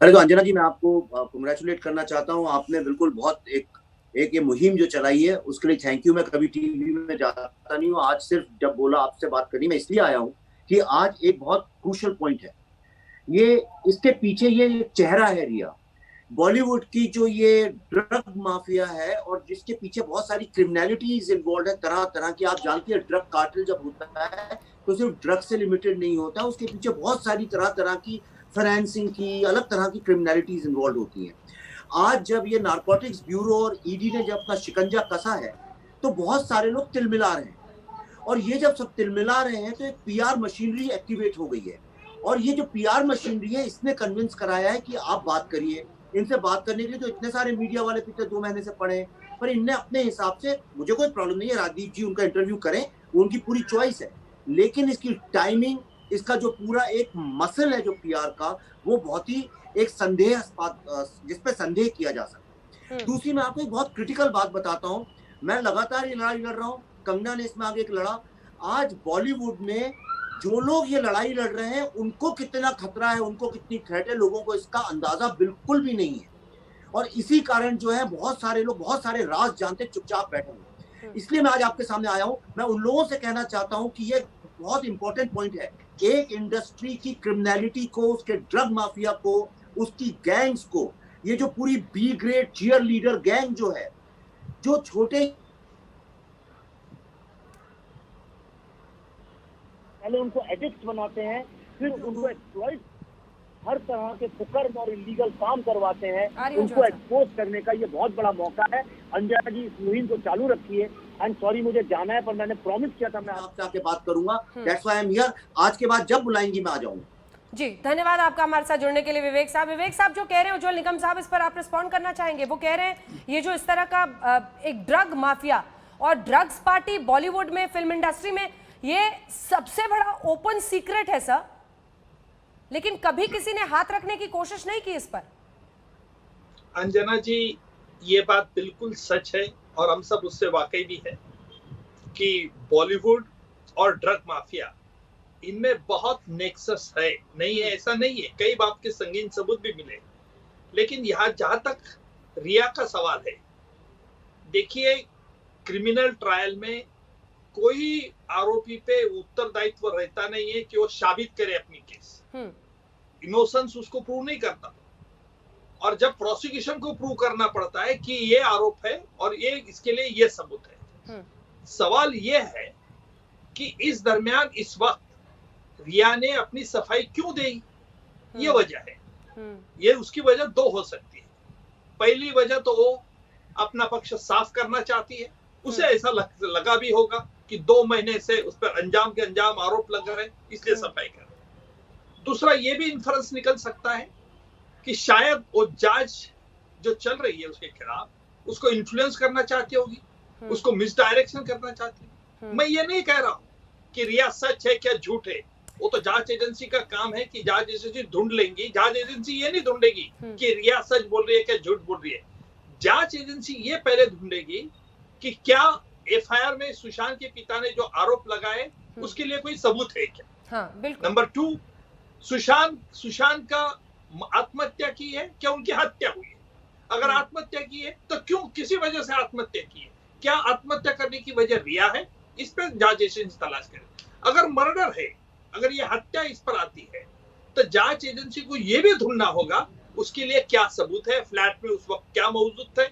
अरे तो अंजना जी, मैं आपको कांग्रेचुलेट करना चाहता हूँ। आपने बिल्कुल बहुत एक ये मुहिम जो चलाई है उसके लिए थैंक यू। मैं कभी टीवी में जाता नहीं हूँ, आज सिर्फ जब बोला आपसे बात करनी, मैं इसलिए आया हूँ कि आज एक बहुत क्रूशियल पॉइंट है। ये इसके पीछे ये चेहरा है रिया, बॉलीवुड की जो ये ड्रग माफिया है और जिसके पीछे बहुत सारी क्रिमिनलिटीज इन्वॉल्व है, तरह तरह की। आप जानती है ड्रग कार्टेल जब होता है तो सिर्फ ड्रग से लिमिटेड नहीं होता, उसके पीछे बहुत सारी तरह तरह की फाइनेंसिंग की, अलग तरह की क्रिमिनलिटीज इन्वॉल्व होती हैं। आज जब ये नारकोटिक्स ब्यूरो और ईडी ने जब अपना शिकंजा कसा है तो बहुत सारे लोग तिलमिला रहे हैं, और ये जब सब तिलमिला रहे हैं तो एक पीआर मशीनरी एक्टिवेट हो गई है। और ये जो पीआर मशीनरी है इसने कन्विंस कराया है कि आप बात करिए। इनसे बात करने के लिए तो इतने सारे मीडिया वाले पिछले 2 महीने से पड़े हैं, पर इनने अपने हिसाब से, मुझे कोई प्रॉब्लम नहीं है, राजदीप जी उनका इंटरव्यू करें, उनकी पूरी चॉइस है, लेकिन इसकी टाइमिंग, इसका जो पूरा एक मसल है जो पीआर का, वो बहुत ही एक संदेहास्पद, जिसपे संदेह किया जा सकता है। दूसरी मैं आपको एक बहुत क्रिटिकल बात बताता हूँ, मैं लगातार ये लड़ाई लड़ रहा हूँ, कंगना ने इसमें आगे एक लड़ा। आज बॉलीवुड में जो लोग ये लड़ाई लड़ रहे हैं उनको कितना खतरा है, उनको कितनी थ्रेट है, लोगों को इसका अंदाजा बिल्कुल भी नहीं है। और इसी कारण जो है बहुत सारे लोग बहुत सारे राज जानते चुपचाप बैठे हुए। इसलिए मैं आज आपके सामने आया हूँ। मैं उन लोगों से कहना चाहता हूँ कि ये बहुत इंपॉर्टेंट पॉइंट है। एक इंडस्ट्री की क्रिमिनलिटी को, उसके ड्रग माफिया को, उसकी गैंग्स को, ये जो पूरी B grade cheerleader gang जो है, जो छोटे पहले उनको एडिक्ट बनाते हैं, फिर उनको एक्सप्लॉइट, हर तरह के कुकर्म और इलीगल काम करवाते हैं, उनको एक्सपोज करने का ये बहुत बड़ा मौका है। अंजना जी इस मुहिम को चालू रखिए। आई एम सॉरी, मुझे जाना है, पर मैंने प्रॉमिस किया था मैं आपसे आके बात करूंगा। That's why I am here. आज के बाद जब बुलाएंगी मैं आ जाऊंगा। जी धन्यवाद आपका हमारे साथ जुड़ने के लिए विवेक साहब जो कह रहे हैं, उज्जवल निकम साहब, इस पर आप रिस्पॉन्ड करना चाहेंगे? वो कह रहे हैं ये जो इस तरह का एक ड्रग माफिया और ड्रग्स पार्टी बॉलीवुड में, फिल्म इंडस्ट्री में ये सबसे बड़ा ओपन सीक्रेट है सर, लेकिन कभी किसी ने हाथ रखने की कोशिश नहीं की इस पर। अंजना जी, ये बात बिल्कुल सच है और हम सब उससे वाकई भी है कि बॉलीवुड और ड्रग माफिया, इनमें बहुत नेक्सस है। नहीं है ऐसा नहीं है, कई बात के संगीन सबूत भी मिले। लेकिन यहाँ जहां तक रिया का सवाल है, देखिए क्रिमिनल ट्रायल में कोई आरोपी पे उत्तरदायित्व रहता नहीं है कि वो साबित करे अपनी केस। इनोसेंस उसको प्रूव नहीं करता, और जब प्रोसिक्यूशन को प्रूव करना पड़ता है कि ये आरोप है और ये इसके लिए ये सबूत है। सवाल ये है कि इस दरमियान इस वक्त रिया ने अपनी सफाई क्यों दी, ये वजह है। ये उसकी वजह दो हो सकती है। पहली वजह तो वो अपना पक्ष साफ करना चाहती है, उसे ऐसा लगा भी होगा कि 2 महीने से उस पर अंजाम के अंजाम आरोप लग रहे, इसलिए सफाई कर रहे। दूसरा ये भी इन्फरेंस निकल सकता है कि शायद वो जांच जो चल रही है उसके खिलाफ, उसको इन्फ्लुएंस करना चाहती होगी, उसको मिसडायरेक्शन करना चाहती है। मैं ये नहीं कह रहा हूं कि रिया सच है क्या झूठ है, वो तो जांच एजेंसी का काम है कि जांच एजेंसी ढूंढ लेंगी। जांच एजेंसी ये नहीं ढूंढेगी कि रिया सच बोल रही है क्या झूठ बोल रही है। जांच एजेंसी ये पहले ढूंढेगी कि क्या एफआईआर में सुशांत के पिता ने जो आरोप लगाए उसके लिए कोई सबूत है क्या। नंबर 2, सुशांत का आत्महत्या की है क्या उनकी हत्या हुई है। अगर आत्महत्या की है तो क्यों, किसी वजह से आत्महत्या की है, क्या आत्महत्या करने की वजह रिया है, इस पर जांच एजेंसी तलाश करे। अगर मर्डर है, अगर ये हत्या इस पर आती है, तो जांच एजेंसी को यह भी ढूंढना होगा उसके लिए क्या सबूत है, फ्लैट में उस वक्त क्या मौजूद थे।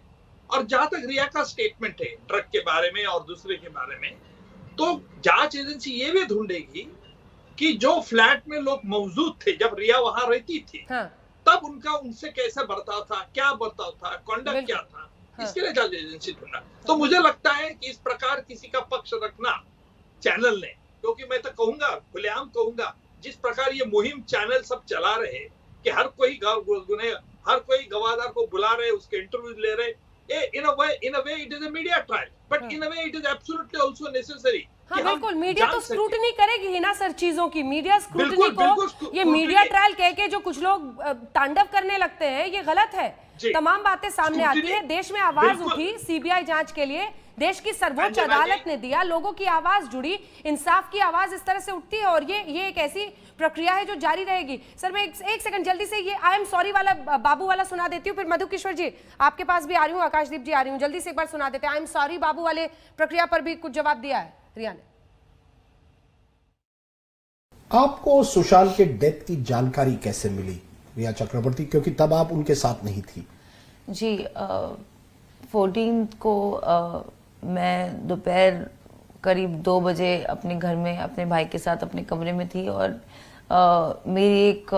और जहां तक रिया का स्टेटमेंट है ड्रग के बारे में और दूसरे के बारे में, तो जांच एजेंसी ये भी ढूंढेगी कि जो फ्लैट में लोग मौजूद थे जब रिया वहां रहती थी, तब उनका उनसे कैसे बर्ताव था, क्या बर्ताव था, कॉन्डक्ट क्या था, इसके लिए जांच एजेंसी ढूंढना। तो मुझे लगता है कि इस प्रकार किसी का पक्ष रखना चैनल ने, क्योंकि मैं तो कहूंगा, खुलेआम कहूंगा, जिस प्रकार ये मुहिम चैनल सब चला रहे कि हर कोई गवाहदार को बुला रहे, उसके इंटरव्यू ले रहे, in a way it is a media trial, but in a way it is absolutely also necessary। हाँ बिल्कुल, मीडिया तो स्क्रूटनी करेगी ही ना सर चीजों की। मीडिया स्क्रूटनी को ये मीडिया ट्रायल कह के जो कुछ लोग तांडव करने लगते हैं, ये गलत है। तमाम बातें सामने आती है। देश में आवाज उठी सीबीआई जांच के लिए, देश की सर्वोच्च अदालत ने दिया, लोगों की आवाज जुड़ी, इंसाफ की आवाज इस तरह से उठती है, और ये एक ऐसी प्रक्रिया है जो जारी रहेगी। सर मैं एक सेकंड जल्दी से ये आई एम सॉरी वाला बाबू वाला सुना देती हूँ, फिर मधु किशोर जी आपके पास भी आ रही हूँ, आकाशदीप जी आ रही हूँ, जल्दी से एक बार सुना देते हैं। आई एम सॉरी बाबू वाले प्रक्रिया पर भी कुछ जवाब दिया है रिया ने। आपको सुशांत के डेथ की जानकारी कैसे मिली रिया चक्रवर्ती, क्योंकि तब आप उनके साथ नहीं थी? जी 14 को मैं दोपहर करीब 2 बजे अपने घर में अपने भाई के साथ अपने कमरे में थी, और मेरी एक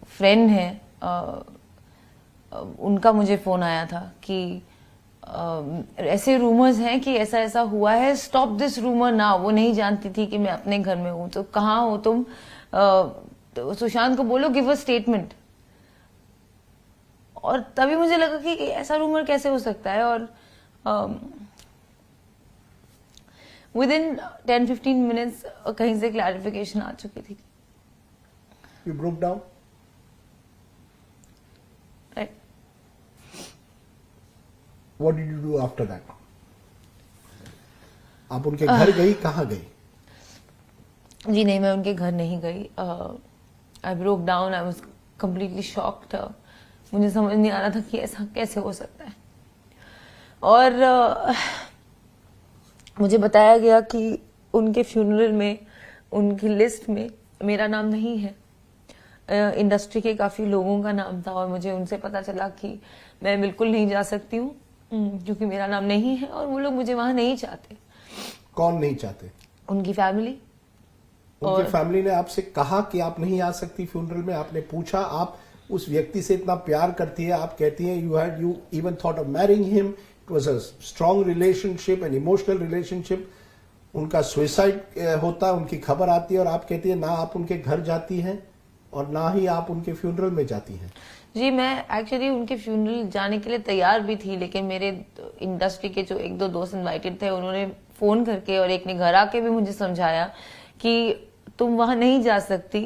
फ्रेंड है, उनका मुझे फ़ोन आया था कि ऐसे रूमर्स हैं कि ऐसा ऐसा हुआ है, स्टॉप दिस रूमर नाउ। वो नहीं जानती थी कि मैं अपने घर में हूँ, तो कहाँ हो तुम, तो सुशांत को बोलो गिव अ स्टेटमेंट। और तभी मुझे लगा कि ऐसा रूमर कैसे हो सकता है, और विदिन 10-15 मिनट्स कहीं से क्लैरिफिकेशन आ चुकी थी। You broke down? Right. What did you do after that? आप उनके घर गई, कहाँ गई? जी नहीं, मैं उनके घर नहीं गई। I broke down, I was completely shocked। मुझे समझ नहीं आ रहा था कि ऐसा कैसे हो सकता है। और मुझे बताया गया कि उनके फ्यूनरल में, उनकी लिस्ट में मेरा नाम नहीं है, इंडस्ट्री के काफ़ी लोगों का नाम था, और मुझे उनसे पता चला कि मैं बिल्कुल नहीं जा सकती हूँ क्योंकि मेरा नाम नहीं है, और वो लोग मुझे वहाँ नहीं चाहते। कौन नहीं चाहते? उनकी फैमिली। उनकी फैमिली ने आपसे कहा कि आप नहीं आ सकती फ्यूनरल में? आपने पूछा? आप उस व्यक्ति से इतना प्यार करती है, आप कहती हैं you even thought of marrying him, it was a strong relationship, an emotional relationship. उनका सुसाइड होता है, उनकी खबर आती है, और आप कहती है ना आप उनके घर जाती हैं और ना ही आप उनके फ्यूनरल में जाती हैं। जी, मैं एक्चुअली उनके फ्यूनरल जाने के लिए तैयार भी थी, लेकिन मेरे इंडस्ट्री के जो 1-2 दोस्त इनवाइटेड थे, उन्होंने फोन करके और एक ने घर आके भी मुझे समझाया कि तुम वहां नहीं जा सकती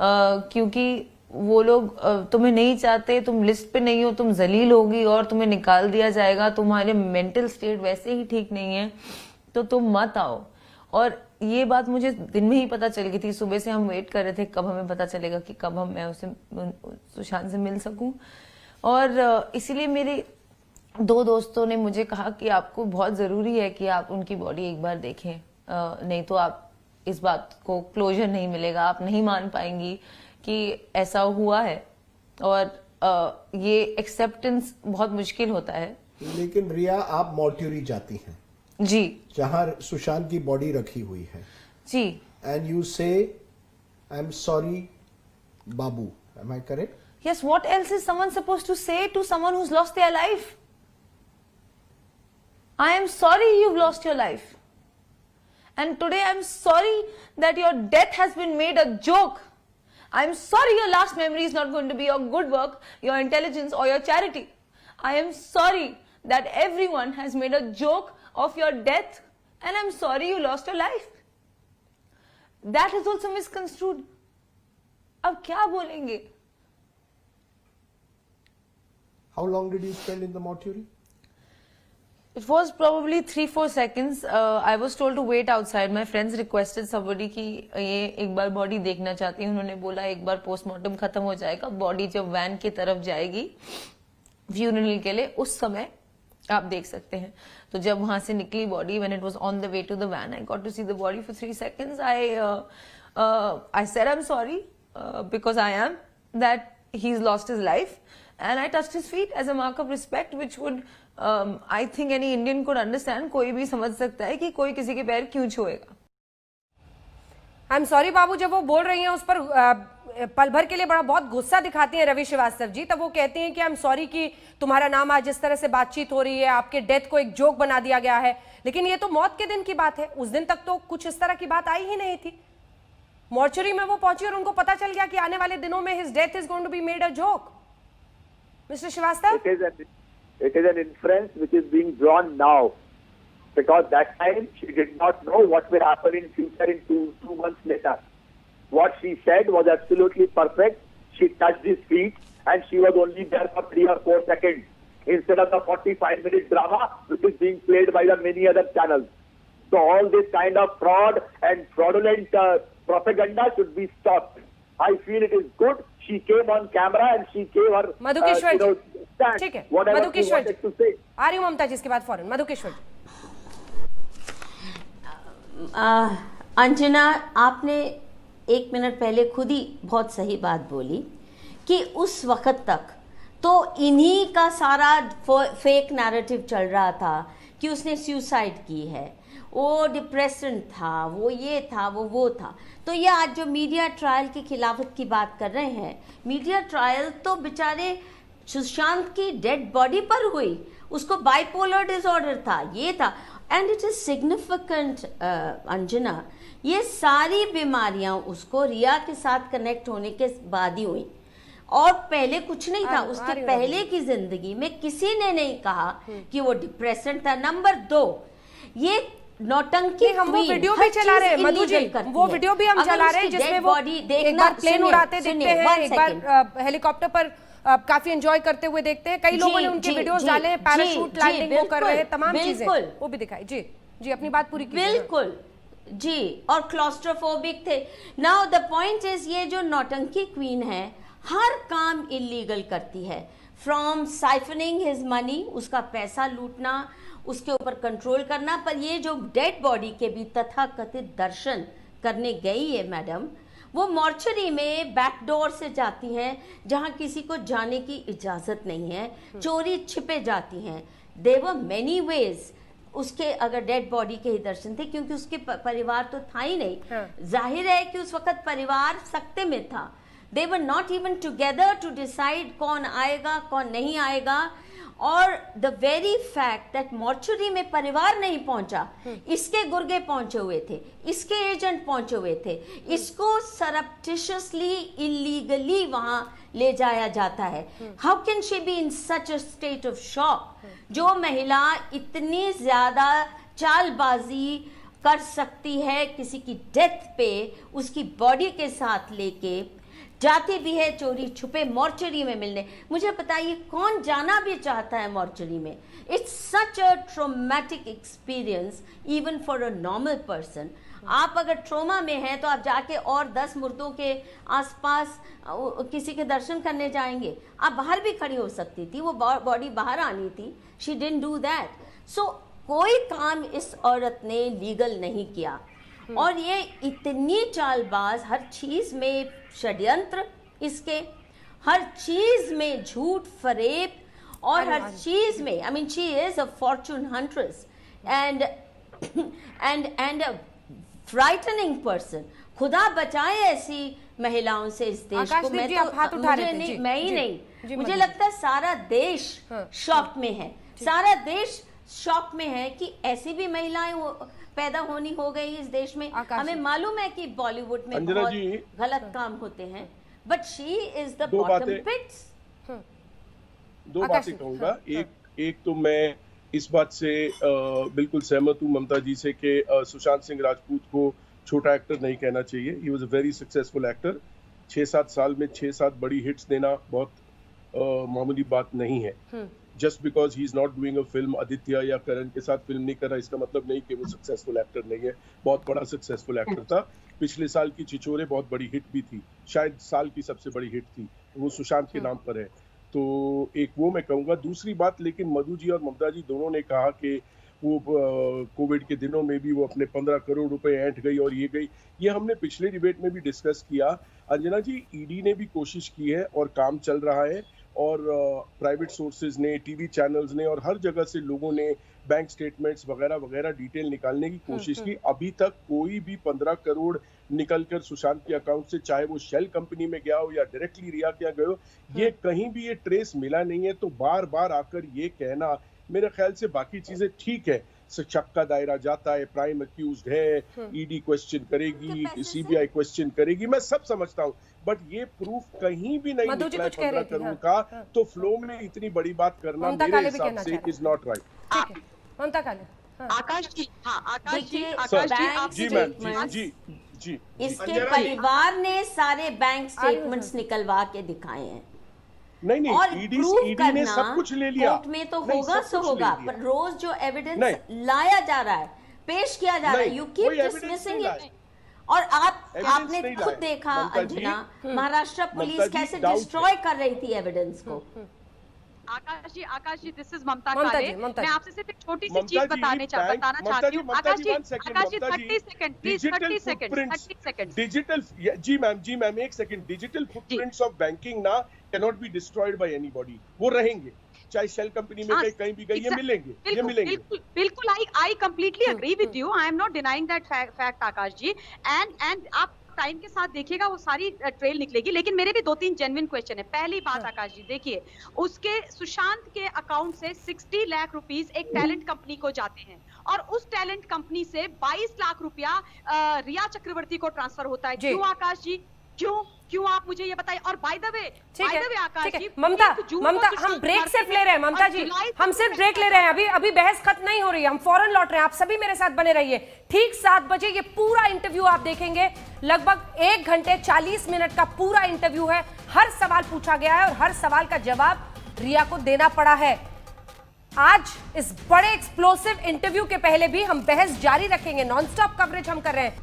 क्योंकि वो लोग तुम्हें नहीं चाहते, तुम लिस्ट पे नहीं हो, तुम जलील होगी और तुम्हें निकाल दिया जाएगा, तुम्हारे मेंटल स्टेट वैसे ही ठीक नहीं है, तो तुम मत आओ। और ये बात मुझे दिन में ही पता चल गई थी। सुबह से हम वेट कर रहे थे कब हमें पता चलेगा कि कब मैं सुशांत से मिल सकूं। और इसीलिए मेरे 2 दोस्तों ने मुझे कहा कि आपको बहुत जरूरी है कि आप उनकी बॉडी एक बार देखें, नहीं तो आप इस बात को क्लोजर नहीं मिलेगा, आप नहीं मान पाएंगी कि ऐसा हुआ है। और ये एक्सेप्टेंस बहुत मुश्किल होता है। लेकिन रिया, आप मॉर्ट्यूरी जाती हैं जी, जहां सुशांत की बॉडी रखी हुई है जी, and you say I am sorry बाबू, am I correct? Yes, what else is someone supposed to say to someone who's lost their life? I am sorry you've lost your life. And today I'm sorry that your death has been made a joke. I'm sorry your last memory is not going to be your good work, your intelligence or your charity. I am sorry that everyone has made a joke of your death and I'm sorry you lost your life. That is also misconstrued. अब क्या बोलेंगे? How long did you spend in the mortuary? It was probably 3-4 seconds. I was told to wait outside. My friends requested somebody कि ये एक बार body देखना चाहती हैं। उन्होंने बोला एक बार पोस्टमार्टम खत्म हो जाएगा, बॉडी जब वैन की तरफ जाएगी फ्यूनरल के लिए, उस समय आप देख सकते हैं। तो जब वहां से निकली body, when it was on the way to the van, I got to see the body for 3 seconds. I said I'm sorry because I am that he's lost his life. And I touched his feet as a mark of respect, which would, I think any Indian could understand. कोई भी समझ सकता है कि कोई किसी के पैर क्यों छुएगा। I'm sorry बाबू, जब वो बोल रही हैं उस पर पल भर के लिए बहुत गुस्सा दिखाती हैं रवि श्रीवास्तव जी, तब वो कहती हैं कि I'm sorry कि तुम्हारा नाम आज जिस तरह से बातचीत हो रही है, आपके डेथ को एक जोक बना दिया गया है। लेकिन ये तो मौत के दिन की बात है, उस दिन तक तो कुछ इस तरह की बात आई ही नहीं थी। मॉर्चरी में वो पहुंची और उनको पता चल गया कि आने वाले दिनों में his death is going to be made a joke. Mr. Srivastava? It is an inference which is being drawn now, because that time she did not know what will happen in future in two months later. What she said was absolutely perfect. She touched his feet and she was only there for 3 or 4 seconds instead of the 45-minute drama which is being played by the many other channels. So all this kind of fraud and fraudulent propaganda should be stopped. I feel it is good. She came on camera and she gave her Madhukeshwar stand, ठीक है, whatever she Madhukeshwar wanted to say. आ रही हूँ ममता जी इसके बाद फौरन। मधुकेश्वर अंजना, आपने 1 minute पहले खुद ही बहुत सही बात बोली कि उस वक्त तक तो इन्हीं का सारा फेक नैरेटिव चल रहा था कि उसने सुसाइड की है, वो डिप्रेशन था, वो ये था, वो था। तो ये आज जो मीडिया ट्रायल की खिलाफत की बात कर रहे हैं, मीडिया ट्रायल तो बेचारे सुशांत की डेड बॉडी पर हुई, उसको बाइपोलर डिसऑर्डर था, ये था। And it is significant Anjana, ये सारी बीमारियां उसको रिया के साथ कनेक्ट होने के बाद ही हुई और पहले कुछ नहीं था। उसके पहले की जिंदगी में किसी ने नहीं कहा कि वो डिप्रेशन था। नंबर 2, ये नौटंकी हम वो वीडियो भी चला रहे हैं मधु जी, वो वीडियो भी हम चला रहे हैं जिसमें वो एक बार प्लेन उड़ाते दिखते हैं, एक बार हेलीकॉप्टर पर काफी एंजॉय करते हुए देखते हैं। कई लोगों ने उनके वीडियोस डाले हैं, पैराशूट लैंडिंग वो कर रहे हैं, तमाम चीजें वो भी दिखाई। जी जी, अपनी बात पूरी कीजिए। बिल्कुल जी, और क्लॉस्ट्रोफोबिक थे। नाउ द पॉइंट इज, ये जो नौटंकी क्वीन है हर काम इलीगल करती है, फ्रॉम साइफनिंग हिज मनी, उसका पैसा लूटना, उसके ऊपर कंट्रोल करना। पर ये जो डेड बॉडी के भी तथाकथित दर्शन करने गई है मैडम, वो मॉर्चरी में बैकडोर से जाती हैं जहां किसी को जाने की इजाजत नहीं है, चोरी छिपे जाती हैं। देयर वर मेनी वेज उसके अगर डेड बॉडी के ही दर्शन थे, क्योंकि उसके परिवार तो था ही नहीं। जाहिर है कि उस वक्त परिवार सकते में था। They were not even together to decide कौन आएगा कौन नहीं आएगा। और the very fact that mortuary में परिवार नहीं पहुंचा, इसके गुर्गे पहुंचे हुए थे, इसके एजेंट पहुंचे हुए थे, इसको सरप्टिशियसली इलीगली वहां ले जाया जाता है। How can she be in such a state of shock? जो महिला इतनी ज्यादा चालबाजी कर सकती है किसी की डेथ पे, उसकी बॉडी के साथ लेके जाती भी है चोरी छुपे मॉर्चरी में मिलने। मुझे बताइए कौन जाना भी चाहता है मॉर्चरी में? It's such a traumatic experience even for a normal person. आप अगर ट्रोमा में हैं तो आप जाके और 10 मुर्दों के आसपास किसी के दर्शन करने जाएंगे? आप बाहर भी खड़ी हो सकती थी, वो बॉडी बाहर आनी थी। She didn't do that. So कोई काम इस औरत ने लीगल नहीं किया, और ये इतनी चालबाज, हर चीज में षड्यंत्र, इसके हर चीज में झूठ फरेब, और हर चीज में, I mean she is a Fortune huntress and a frightening person. खुदा बचाए ऐसी महिलाओं से इस देश को। मैं तो मैं ही नहीं, मुझे लगता है सारा देश शॉक में है, सारा देश शॉक में है कि ऐसी भी महिलाएं पैदा होनी हो गई इस देश में। हमें मालूम है कि बॉलीवुड में बहुत गलत काम होते हैं, but she is the bottom pits. दो बातें कहूंगा। एक तो मैं इस बात से बिल्कुल सहमत हूँ ममता जी से कि सुशांत सिंह राजपूत को छोटा एक्टर नहीं कहना चाहिए। He was a very successful actor. 6-7 साल में 6-7 बड़ी हिट्स देना बहुत मामूली बात नहीं है। Just because he is not doing a film, Aditya या करण के साथ फिल्म नहीं कर रहा, इसका मतलब नहीं कि वो सक्सेसफुल एक्टर नहीं है। बहुत बड़ा सक्सेसफुल एक्टर था। पिछले साल की छिछोरे बहुत बड़ी हिट भी थी, शायद साल की सबसे बड़ी हिट थी, वो सुशांत के नाम पर है। तो एक वो मैं कहूँगा। दूसरी बात, लेकिन मधु जी और ममता जी दोनों ने कहा कि वो कोविड के दिनों में भी वो अपने 15 करोड़ रुपए ऐंठ गई और ये गई। ये हमने पिछले डिबेट में भी डिस्कस किया। अंजना जी, ईडी ने भी कोशिश की है और काम चल रहा है, और प्राइवेट सोर्सेज ने, टीवी चैनल्स ने और हर जगह से लोगों ने बैंक स्टेटमेंट्स वगैरह वगैरह डिटेल निकालने की कोशिश की। अभी तक कोई भी 15 करोड़ निकलकर सुशांत के अकाउंट से, चाहे वो शेल कंपनी में गया हो या डायरेक्टली रिया के यहाँ गए हो, ये कहीं भी ये ट्रेस मिला नहीं है। तो बार बार आकर ये कहना, मेरे ख्याल से बाकी चीजें ठीक है, शक का दायरा जाता है, प्राइम अक्यूज्ड है, ईडी क्वेश्चन करेगी, सीबीआई क्वेश्चन करेगी, मैं सब समझता हूँ, बट ये प्रूफ कहीं भी नहीं निकला 15 करोड़ का। तो फ्लो में इतनी बड़ी बात करना मेरे हिसाब से इज नॉट राइट। ममता काले, आकाश जी, जी मैम, जी इसके परिवार ने सारे बैंक स्टेटमेंट्स निकलवा के दिखाए हैं। नहीं, और ईडी ने सब कुछ ले लिया। कोर्ट में तो होगा सो होगा, पर रोज जो एविडेंस लाया जा रहा है, पेश किया जा रहा है, यू कीप डिसमिसिंग इट। और आपने खुद देखा अंजना, महाराष्ट्र पुलिस कैसे डिस्ट्रॉय कर रही थी एविडेंस को। आकाश जी, दिस इज ममता काले। मैं आपसे सिर्फ एक छोटी सी चीज बताना चाहती हूँ। Akash ji 30 second please, 30 second. Digital, जी मैम, एक second. Digital footprints of banking ना cannot be destroyed by anybody. वो रहेंगे, चाहे शेल कंपनी में कहीं भी गई, ये मिलेंगे। बिल्कुल, I completely agree with you. I am not denying that fact Akash ji. And आप टाइम के साथ देखिएगा वो सारी ट्रेल निकलेगी। लेकिन मेरे भी 2-3 जेन्युइन क्वेश्चन है। पहली बात आकाश जी, देखिए, उसके सुशांत के अकाउंट से 60 लाख रुपीस एक टैलेंट कंपनी को जाते हैं, और उस टैलेंट कंपनी से 22 लाख रुपया रिया चक्रवर्ती को ट्रांसफर होता है। क्यों आकाश जी, क्यों आप मुझे ये बताइए। और बाय द वे आकाश जी, ममता, हम ब्रेक सिर्फ ले रहे हैं ममता जी, हम सिर्फ ब्रेक ले रहे हैं। अभी बहस खत्म नहीं हो रही है, हम फौरन लौट रहे हैं। आप सभी मेरे साथ बने रहिए। ठीक 7 बजे ये पूरा इंटरव्यू आप देखेंगे। लगभग 1 घंटे 40 मिनट का पूरा इंटरव्यू है। हर सवाल पूछा गया है और हर सवाल का जवाब रिया को देना पड़ा है। आज इस बड़े एक्सप्लोसिव इंटरव्यू के पहले भी हम बहस जारी रखेंगे। नॉनस्टॉप कवरेज हम कर रहे हैं।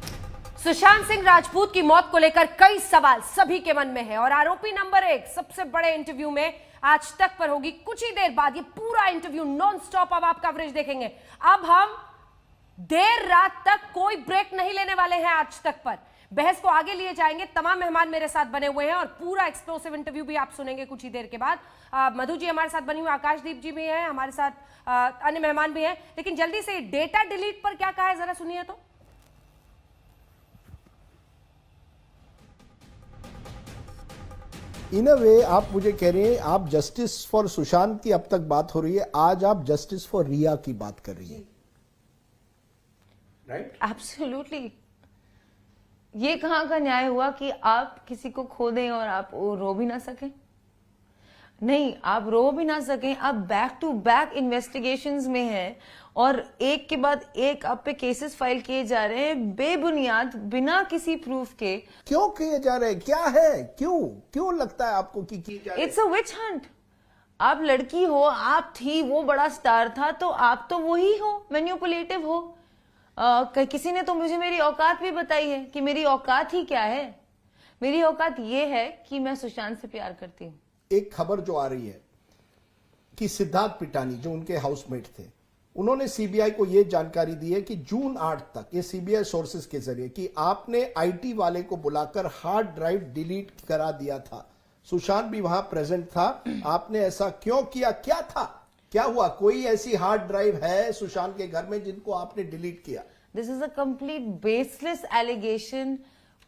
सुशांत सिंह राजपूत की मौत को लेकर कई सवाल सभी के मन में है, और आरोपी नंबर 1 सबसे बड़े इंटरव्यू में आज तक पर होगी। कुछ ही देर बाद ये पूरा इंटरव्यू नॉन स्टॉप अब आप कवरेज देखेंगे। अब हम देर रात तक कोई ब्रेक नहीं लेने वाले हैं। आज तक पर बहस को आगे लिए जाएंगे। तमाम मेहमान मेरे साथ बने हुए हैं और पूरा एक्सप्लोसिव इंटरव्यू भी आप सुनेंगे कुछ ही देर के बाद। मधु जी हमारे साथ बनी हुई, आकाशदीप जी भी हैं हमारे साथ, अन्य मेहमान भी हैं। लेकिन जल्दी से डेटा डिलीट पर क्या कहा है जरा सुनिए तो। इन अ वे आप मुझे कह रहे हैं आप जस्टिस फॉर सुशांत की अब तक बात हो रही है, आज आप जस्टिस फॉर रिया की बात कर रही है, राइट? एब्सोल्युटली। ये कहाँ का न्याय हुआ कि आप किसी को खो दें और आप रो भी ना सकें? नहीं, आप रो भी ना सकें, आप बैक टू बैक इन्वेस्टिगेशंस में हैं और एक के बाद एक आप पे केसेस फाइल किए जा रहे हैं बेबुनियाद, बिना किसी प्रूफ के। क्यों किए जा रहे हैं? क्या है? क्यों लगता है आपको कि किए जा रहे हैं? It's a witch hunt. आप लड़की हो, आप थी, वो बड़ा स्टार था, तो आप तो वही हो, मैनिपुलेटिव हो। किसी ने तो मुझे मेरी औकात भी बताई है कि मेरी औकात ही क्या है। मेरी औकात ये है कि मैं सुशांत से प्यार करती हूँ। एक खबर जो आ रही है कि सिद्धार्थ पिटानी जो उनके हाउसमेट थे, उन्होंने सीबीआई को यह जानकारी दी है कि जून 8 तक, ये सीबीआई सोर्सेज के जरिए, कि आपने आईटी वाले को बुलाकर हार्ड ड्राइव डिलीट करा दिया था। सुशांत भी वहां प्रेजेंट था। आपने ऐसा क्यों किया? क्या था? क्या हुआ? कोई ऐसी हार्ड ड्राइव है सुशांत के घर में जिनको आपने डिलीट किया? This is a complete baseless allegation.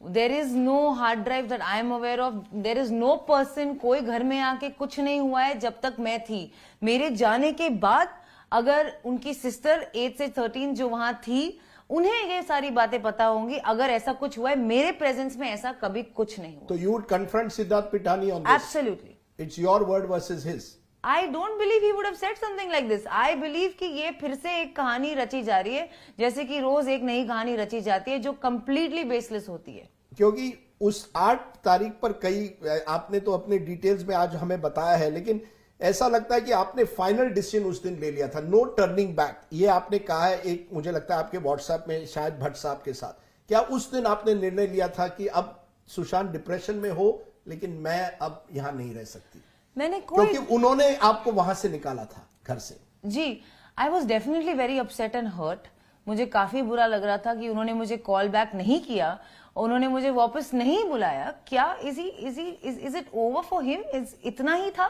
There is no hard drive that I am aware of. There is no person, कोई घर में आके कुछ नहीं हुआ है जब तक मैं थी। मेरे जाने के बाद अगर उनकी सिस्टर 8 से 13 जो वहां थी, उन्हें ये सारी बातें पता होंगी। अगर ऐसा कुछ हुआ है मेरे प्रेजेंस में, ऐसा कभी कुछ नहीं हुआ। तो you would confront Siddharth Pithani on this? Absolutely. It's your word versus his. I don't believe he would have said something like this. I believe कि ये फिर से एक कहानी रची जा रही है, जैसे कि रोज एक नई कहानी रची जाती है जो कंप्लीटली बेसलेस होती है। क्योंकि उस 8 तारीख पर कई, आपने तो अपने डिटेल्स में आज हमें बताया है, लेकिन ऐसा लगता है कि आपने फाइनल डिसीजन उस दिन ले लिया था, नो टर्निंग बैक, ये आपने कहा है। एक मुझे लगता है आपके व्हाट्सएप में शायद भट्ट साहब के साथ, क्या उस दिन आपने निर्णय लिया था कि अब सुशांत डिप्रेशन में हो, लेकिन मैं अब यहां नहीं रह सकती? मैंने कोई, क्योंकि उन्होंने आपको वहां से निकाला था, घर से। जी, I was definitely very upset and hurt. मुझे काफी बुरा लग रहा था कि उन्होंने मुझे कॉल बैक नहीं किया, उन्होंने मुझे वापस नहीं बुलाया। क्या is it over for him? इतना ही था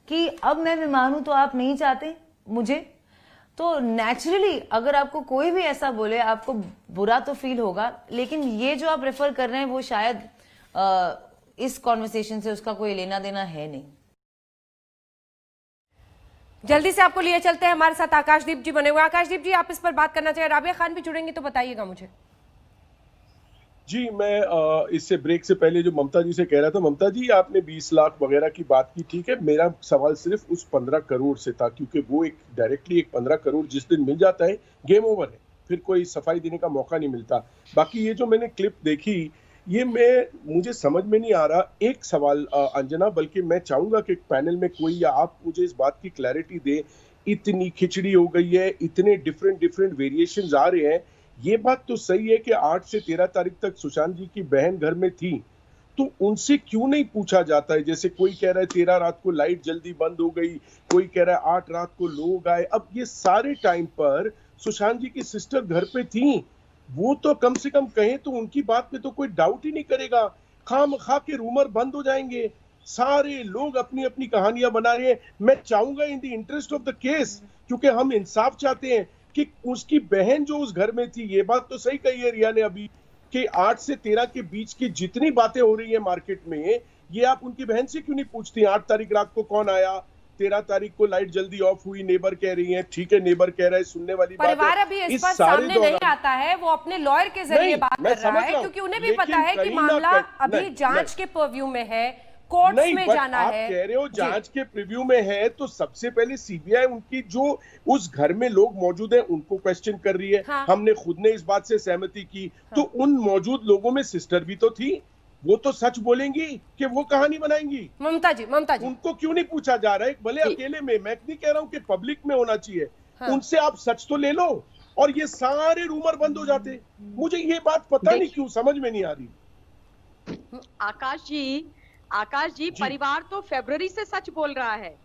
कि अब मैं बीमार हूं तो आप नहीं चाहते मुझे? तो नेचुरली अगर आपको कोई भी ऐसा बोले, आपको बुरा तो फील होगा, लेकिन ये जो आप रेफर कर रहे हैं वो शायद इस कॉन्वर्सेशन से उसका कोई लेना देना है नहीं। जल्दी से आपको लिए चलते हैं, हमारे साथ आकाशदीप जी बने हुए। आकाशदीप जी, आप इस पर बात करना चाहिए, राबिया खान भी जुड़ेंगे तो बताइएगा मुझे। जी, मैं इससे ब्रेक से पहले जो ममता जी से कह रहा था, ममता जी आपने 20 लाख वगैरह की बात की, ठीक है। मेरा सवाल सिर्फ उस 15 करोड़ से था, क्योंकि वो एक डायरेक्टली एक 15 करोड़ जिस दिन मिल जाता है, गेम ओवर है, फिर कोई सफाई देने का मौका नहीं मिलता। बाकी ये जो मैंने क्लिप देखी, ये मुझे समझ में नहीं आ रहा। एक सवाल अंजना, बल्कि मैं चाहूंगा कि पैनल में कोई या आप मुझे इस बात की क्लैरिटी दे। इतनी खिचड़ी हो गई है, इतने डिफरेंट वेरिएशंस आ रहे हैं। ये बात तो सही है कि 8 से 13 तारीख तक सुशांत जी की बहन घर में थी, तो उनसे क्यों नहीं पूछा जाता है? जैसे कोई कह रहा है 13 रात को लाइट जल्दी बंद हो गई, कोई कह रहा है 8 रात को लोग आए। अब ये सारे टाइम पर सुशांत जी की सिस्टर घर पे थी, वो तो कम से कम कहें तो उनकी बात पे तो कोई डाउट ही नहीं करेगा। खामखा के रूमर बंद हो जाएंगे, सारे लोग अपनी अपनी कहानियां बना रहे हैं। मैं चाहूंगा in the interest of the case, क्योंकि हम इंसाफ चाहते हैं, कि उसकी बहन जो उस घर में थी, ये बात तो सही कही है रिया ने अभी, कि 8 से 13 के बीच की जितनी बातें हो रही है मार्केट में, ये आप उनकी बहन से क्यों नहीं पूछती? 8 तारीख रात को कौन आया, 13 तारीख को लाइट जल्दी ऑफ हुई, नेबर कह रही है, ठीक है नेबर कह रहा है, सुनने वाली बात है। परिवार अभी इस पर सामने नहीं आता है, वो अपने लॉयर के जरिए बात कर रहा है, क्योंकि उन्हें भी पता है कि मामला अभी जांच के प्रीव्यू में है, कोर्ट में जाना है। आप कह रहे हो जांच के प्रीव्यू में है, तो सबसे पहले सीबीआई उनकी जो उस घर में लोग मौजूद हैं उनको क्वेश्चन कर रही है। हाँ। हमने खुद ने इस बात से सहमति की। हाँ। तो उन मौजूद लोगों में सिस्टर भी तो थी, वो तो सच बोलेंगी कि वो कहानी बनाएंगी? ममता जी उनको क्यों नहीं पूछा जा रहा है? भले अकेले में, मैं नहीं कह रहा हूँ कि पब्लिक में होना चाहिए। हाँ। उनसे आप सच तो ले लो, और ये सारे रूमर बंद हो जाते। मुझे ये बात पता नहीं क्यों समझ में नहीं आ रही। आकाश जी, परिवार तो फरवरी से सच बोल रहा है।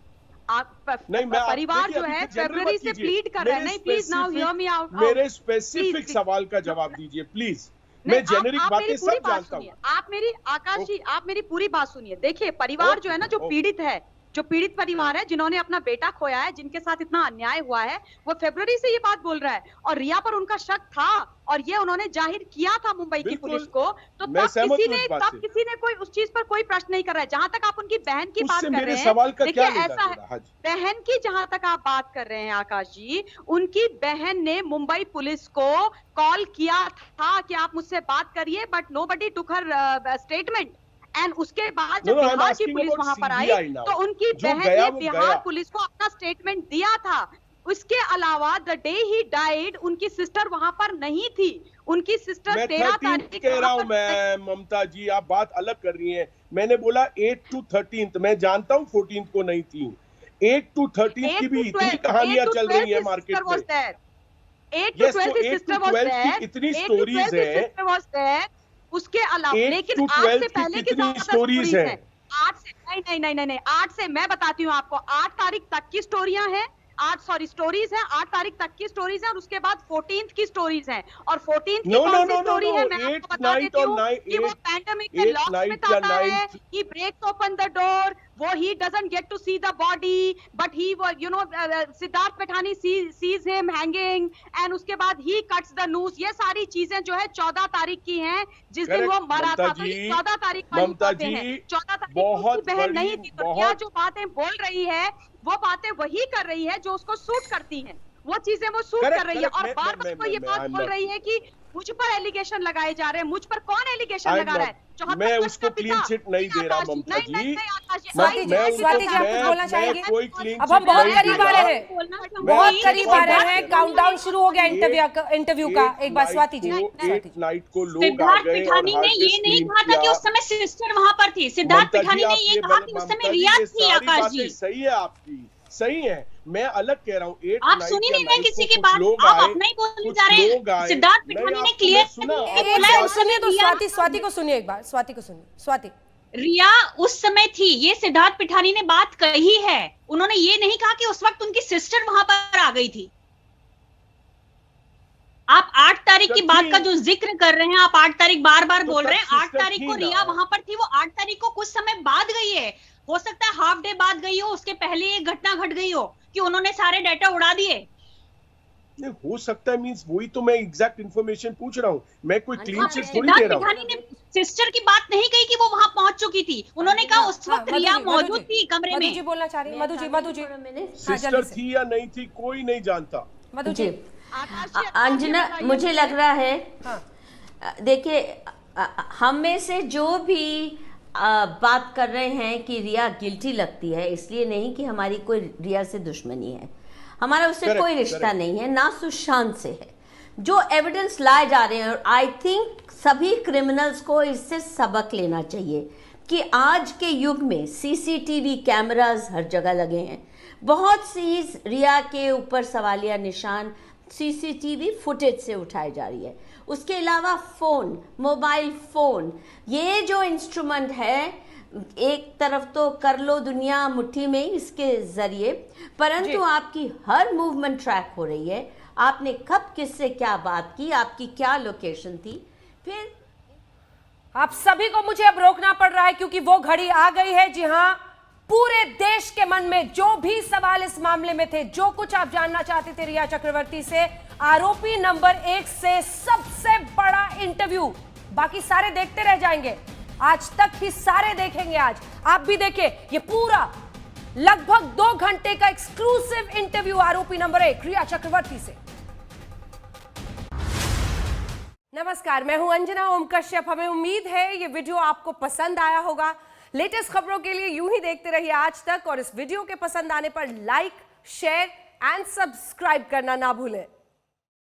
नहीं, परिवार जो है फरवरी से प्लीड कर रहा है। नहीं, please now hear me out. मेरे स्पेसिफिक सवाल का जवाब दीजिए प्लीज। मैं जेनेरिक बातें सब जानता हूँ। आप मेरी, आकाश जी आप मेरी पूरी बात सुनिए। देखिए, परिवार जो है ना, जो पीड़ित है, जो पीड़ित परिवार है, जिन्होंने अपना बेटा खोया है, जिनके साथ इतना अन्याय हुआ है, वो फरवरी से ये बात बोल रहा है और रिया पर उनका शक था और ये उन्होंने जाहिर किया था मुंबई की पुलिस को। तो तब किसी ने कोई उस चीज पर कोई प्रश्न नहीं कर रहा है। जहां तक आप उनकी बहन की बात कर रहे हैं, देखिए ऐसा है, बहन की जहां तक आप बात कर रहे हैं आकाश जी, उनकी बहन ने मुंबई पुलिस को कॉल किया था कि आप मुझसे बात करिए, but nobody took her statement. And उसके बाद जब बिहार की पुलिस वहां पर आई तो उनकी बहन ने बिहार पुलिस को अपना स्टेटमेंट दिया था। उसके अलावा द डे ही डाइड उनकी सिस्टर वहां पर नहीं थी। उनकी सिस्टर 13 तारीख कह रहा हूं मैं, ममता जी आप बात अलग कर रही हैं। मैंने बोला 8 to 13, मैं जानता हूं 14 को नहीं थी। 8 to 13 की भी इतनी कहानियां चल रही है मार्केट में। 8 to 12 की सिस्टर वाज देयर, इतनी स्टोरीज है। उसके अलावा लेकिन 8 से पहले की स्टोरीज है। 8 से नहीं 8 से मैं बताती हूँ आपको, 8 तारीख तक की स्टोरियां हैं, स्टोरीज है, 8 तारीख तक की स्टोरीज है और उसके बाद 14th की स्टोरीज है। और 14th की कौन सी स्टोरी है मैं आपको बता देती हूँ कि वो पैंडेमिक में लॉक्स में आता है, he breaks open the door, वो he doesn't get to see the body but he Siddharth Paithani sees him hanging and उसके बाद he cuts the noose। ये सारी चीजें जो है 14 तारीख की हैं, जिस दिन वो मरा था। तो 14 तारीख वाली बातें हैं। 14 तारीख उसकी बहन नहीं थी। तो क्या जो बातें बोल रही है वो बातें वही कर रही है जो उसको सूट करती हैं, वो चीजें वो सूट कर रही है। और बार बार वो ये बात बोल रही है कि मुझ पर एलिगेशन लगाए जा रहे हैं। मुझ पर कौन एलिगेशन लगा रहा है? मैं उसको क्लीन चिट नहीं दे रहा ममता जी। स्वाति जी आप कुछ बोलना चाहेंगे? अब हम बहुत करीब आ रहे हैं, बहुत करीब आ रहे हैं, काउंटडाउन शुरू हो गया इंटरव्यू का। एक बार स्वाति जी, नाइट को लोग सिद्धार्थ पिठानी ने ये नहीं कहा था कि उस समय सिस्टर वहां पर थी। सिद्धार्थ पिठानी ने ये कहा कि उस समय रिया थी। आकाश जी सही है, आपकी सही है, मैं अलग कह रहा हूँ। आप सुन ही नहीं रहे किसी की बात, आप अपना ही बोलने जा रहे हैं। सिद्धार्थ पिठानी ने क्लियर सुनिए तो स्वाति को सुनिए एक बार, स्वाति को सुनिए। स्वाति, रिया उस समय थी, ये सिद्धार्थ पिठानी ने बात कही है। उन्होंने ये नहीं कहा कि उस वक्त उनकी सिस्टर वहां पर आ गई थी। आप 8 तारीख की बात का जो जिक्र कर रहे हैं, आप 8 तारीख बार बार बोल रहे हैं। 8 तारीख को रिया वहां पर थी, वो 8 तारीख को कुछ समय बाद गई है। हो सकता है हाफ डे बाद गई हो, उसके पहले एक घटना घट गई हो कि उन्होंने सारे डाटा उड़ा दिए। हो सकता है, मींस वही तो मैं एग्जैक्ट इन्फॉर्मेशन पूछ रहा हूँ, मैं कोई क्लीन चिट थोड़ी दे रहा हूँ। ने सिस्टर की बात नहीं कही कि वो वहां पहुंच चुकी थी। उन्होंने कहा उस वक्त रिया मौजूद थी कमरे में। मधु जी बोलना चाह रही है। मधु जी सिस्टर थी या नहीं थी कोई नहीं जानता। मधु जी, अंजना, मुझे लग रहा है, देखिए हम में से जो भी बात कर रहे हैं कि रिया गिल्टी लगती है, इसलिए नहीं कि हमारी कोई रिया से दुश्मनी है, हमारा उससे कोई रिश्ता नहीं है, ना सुशांत से है। जो एविडेंस लाए जा रहे हैं, और आई थिंक सभी क्रिमिनल्स को इससे सबक लेना चाहिए कि आज के युग में सीसीटीवी कैमरास हर जगह लगे हैं। बहुत सी रिया के ऊपर सवालिया निशान सीसीटीवी फुटेज से उठाई जा रही है। उसके अलावा फोन, मोबाइल फोन, ये जो इंस्ट्रूमेंट है, एक तरफ तो कर लो दुनिया मुट्ठी में इसके जरिए, परंतु आपकी हर मूवमेंट ट्रैक हो रही है। आपने कब किससे क्या बात की, आपकी क्या लोकेशन थी, फिर आप सभी को मुझे अब रोकना पड़ रहा है क्योंकि वो घड़ी आ गई है। जी हाँ, पूरे देश के मन में जो भी सवाल इस मामले में थे, जो कुछ आप जानना चाहते थे रिया चक्रवर्ती से, आरोपी नंबर 1 से सबसे बड़ा इंटरव्यू, बाकी सारे देखते रह जाएंगे, आज तक ही सारे देखेंगे। आज आप भी देखिए, ये पूरा लगभग 2 घंटे का एक्सक्लूसिव इंटरव्यू आरोपी नंबर 1 रिया चक्रवर्ती से। नमस्कार, मैं हूं अंजना ओम कश्यप। हमें उम्मीद है ये वीडियो आपको पसंद आया होगा। लेटेस्ट खबरों के लिए यूं ही देखते रहिए आज तक, और इस वीडियो के पसंद आने पर लाइक, शेयर एंड सब्सक्राइब करना ना भूलें।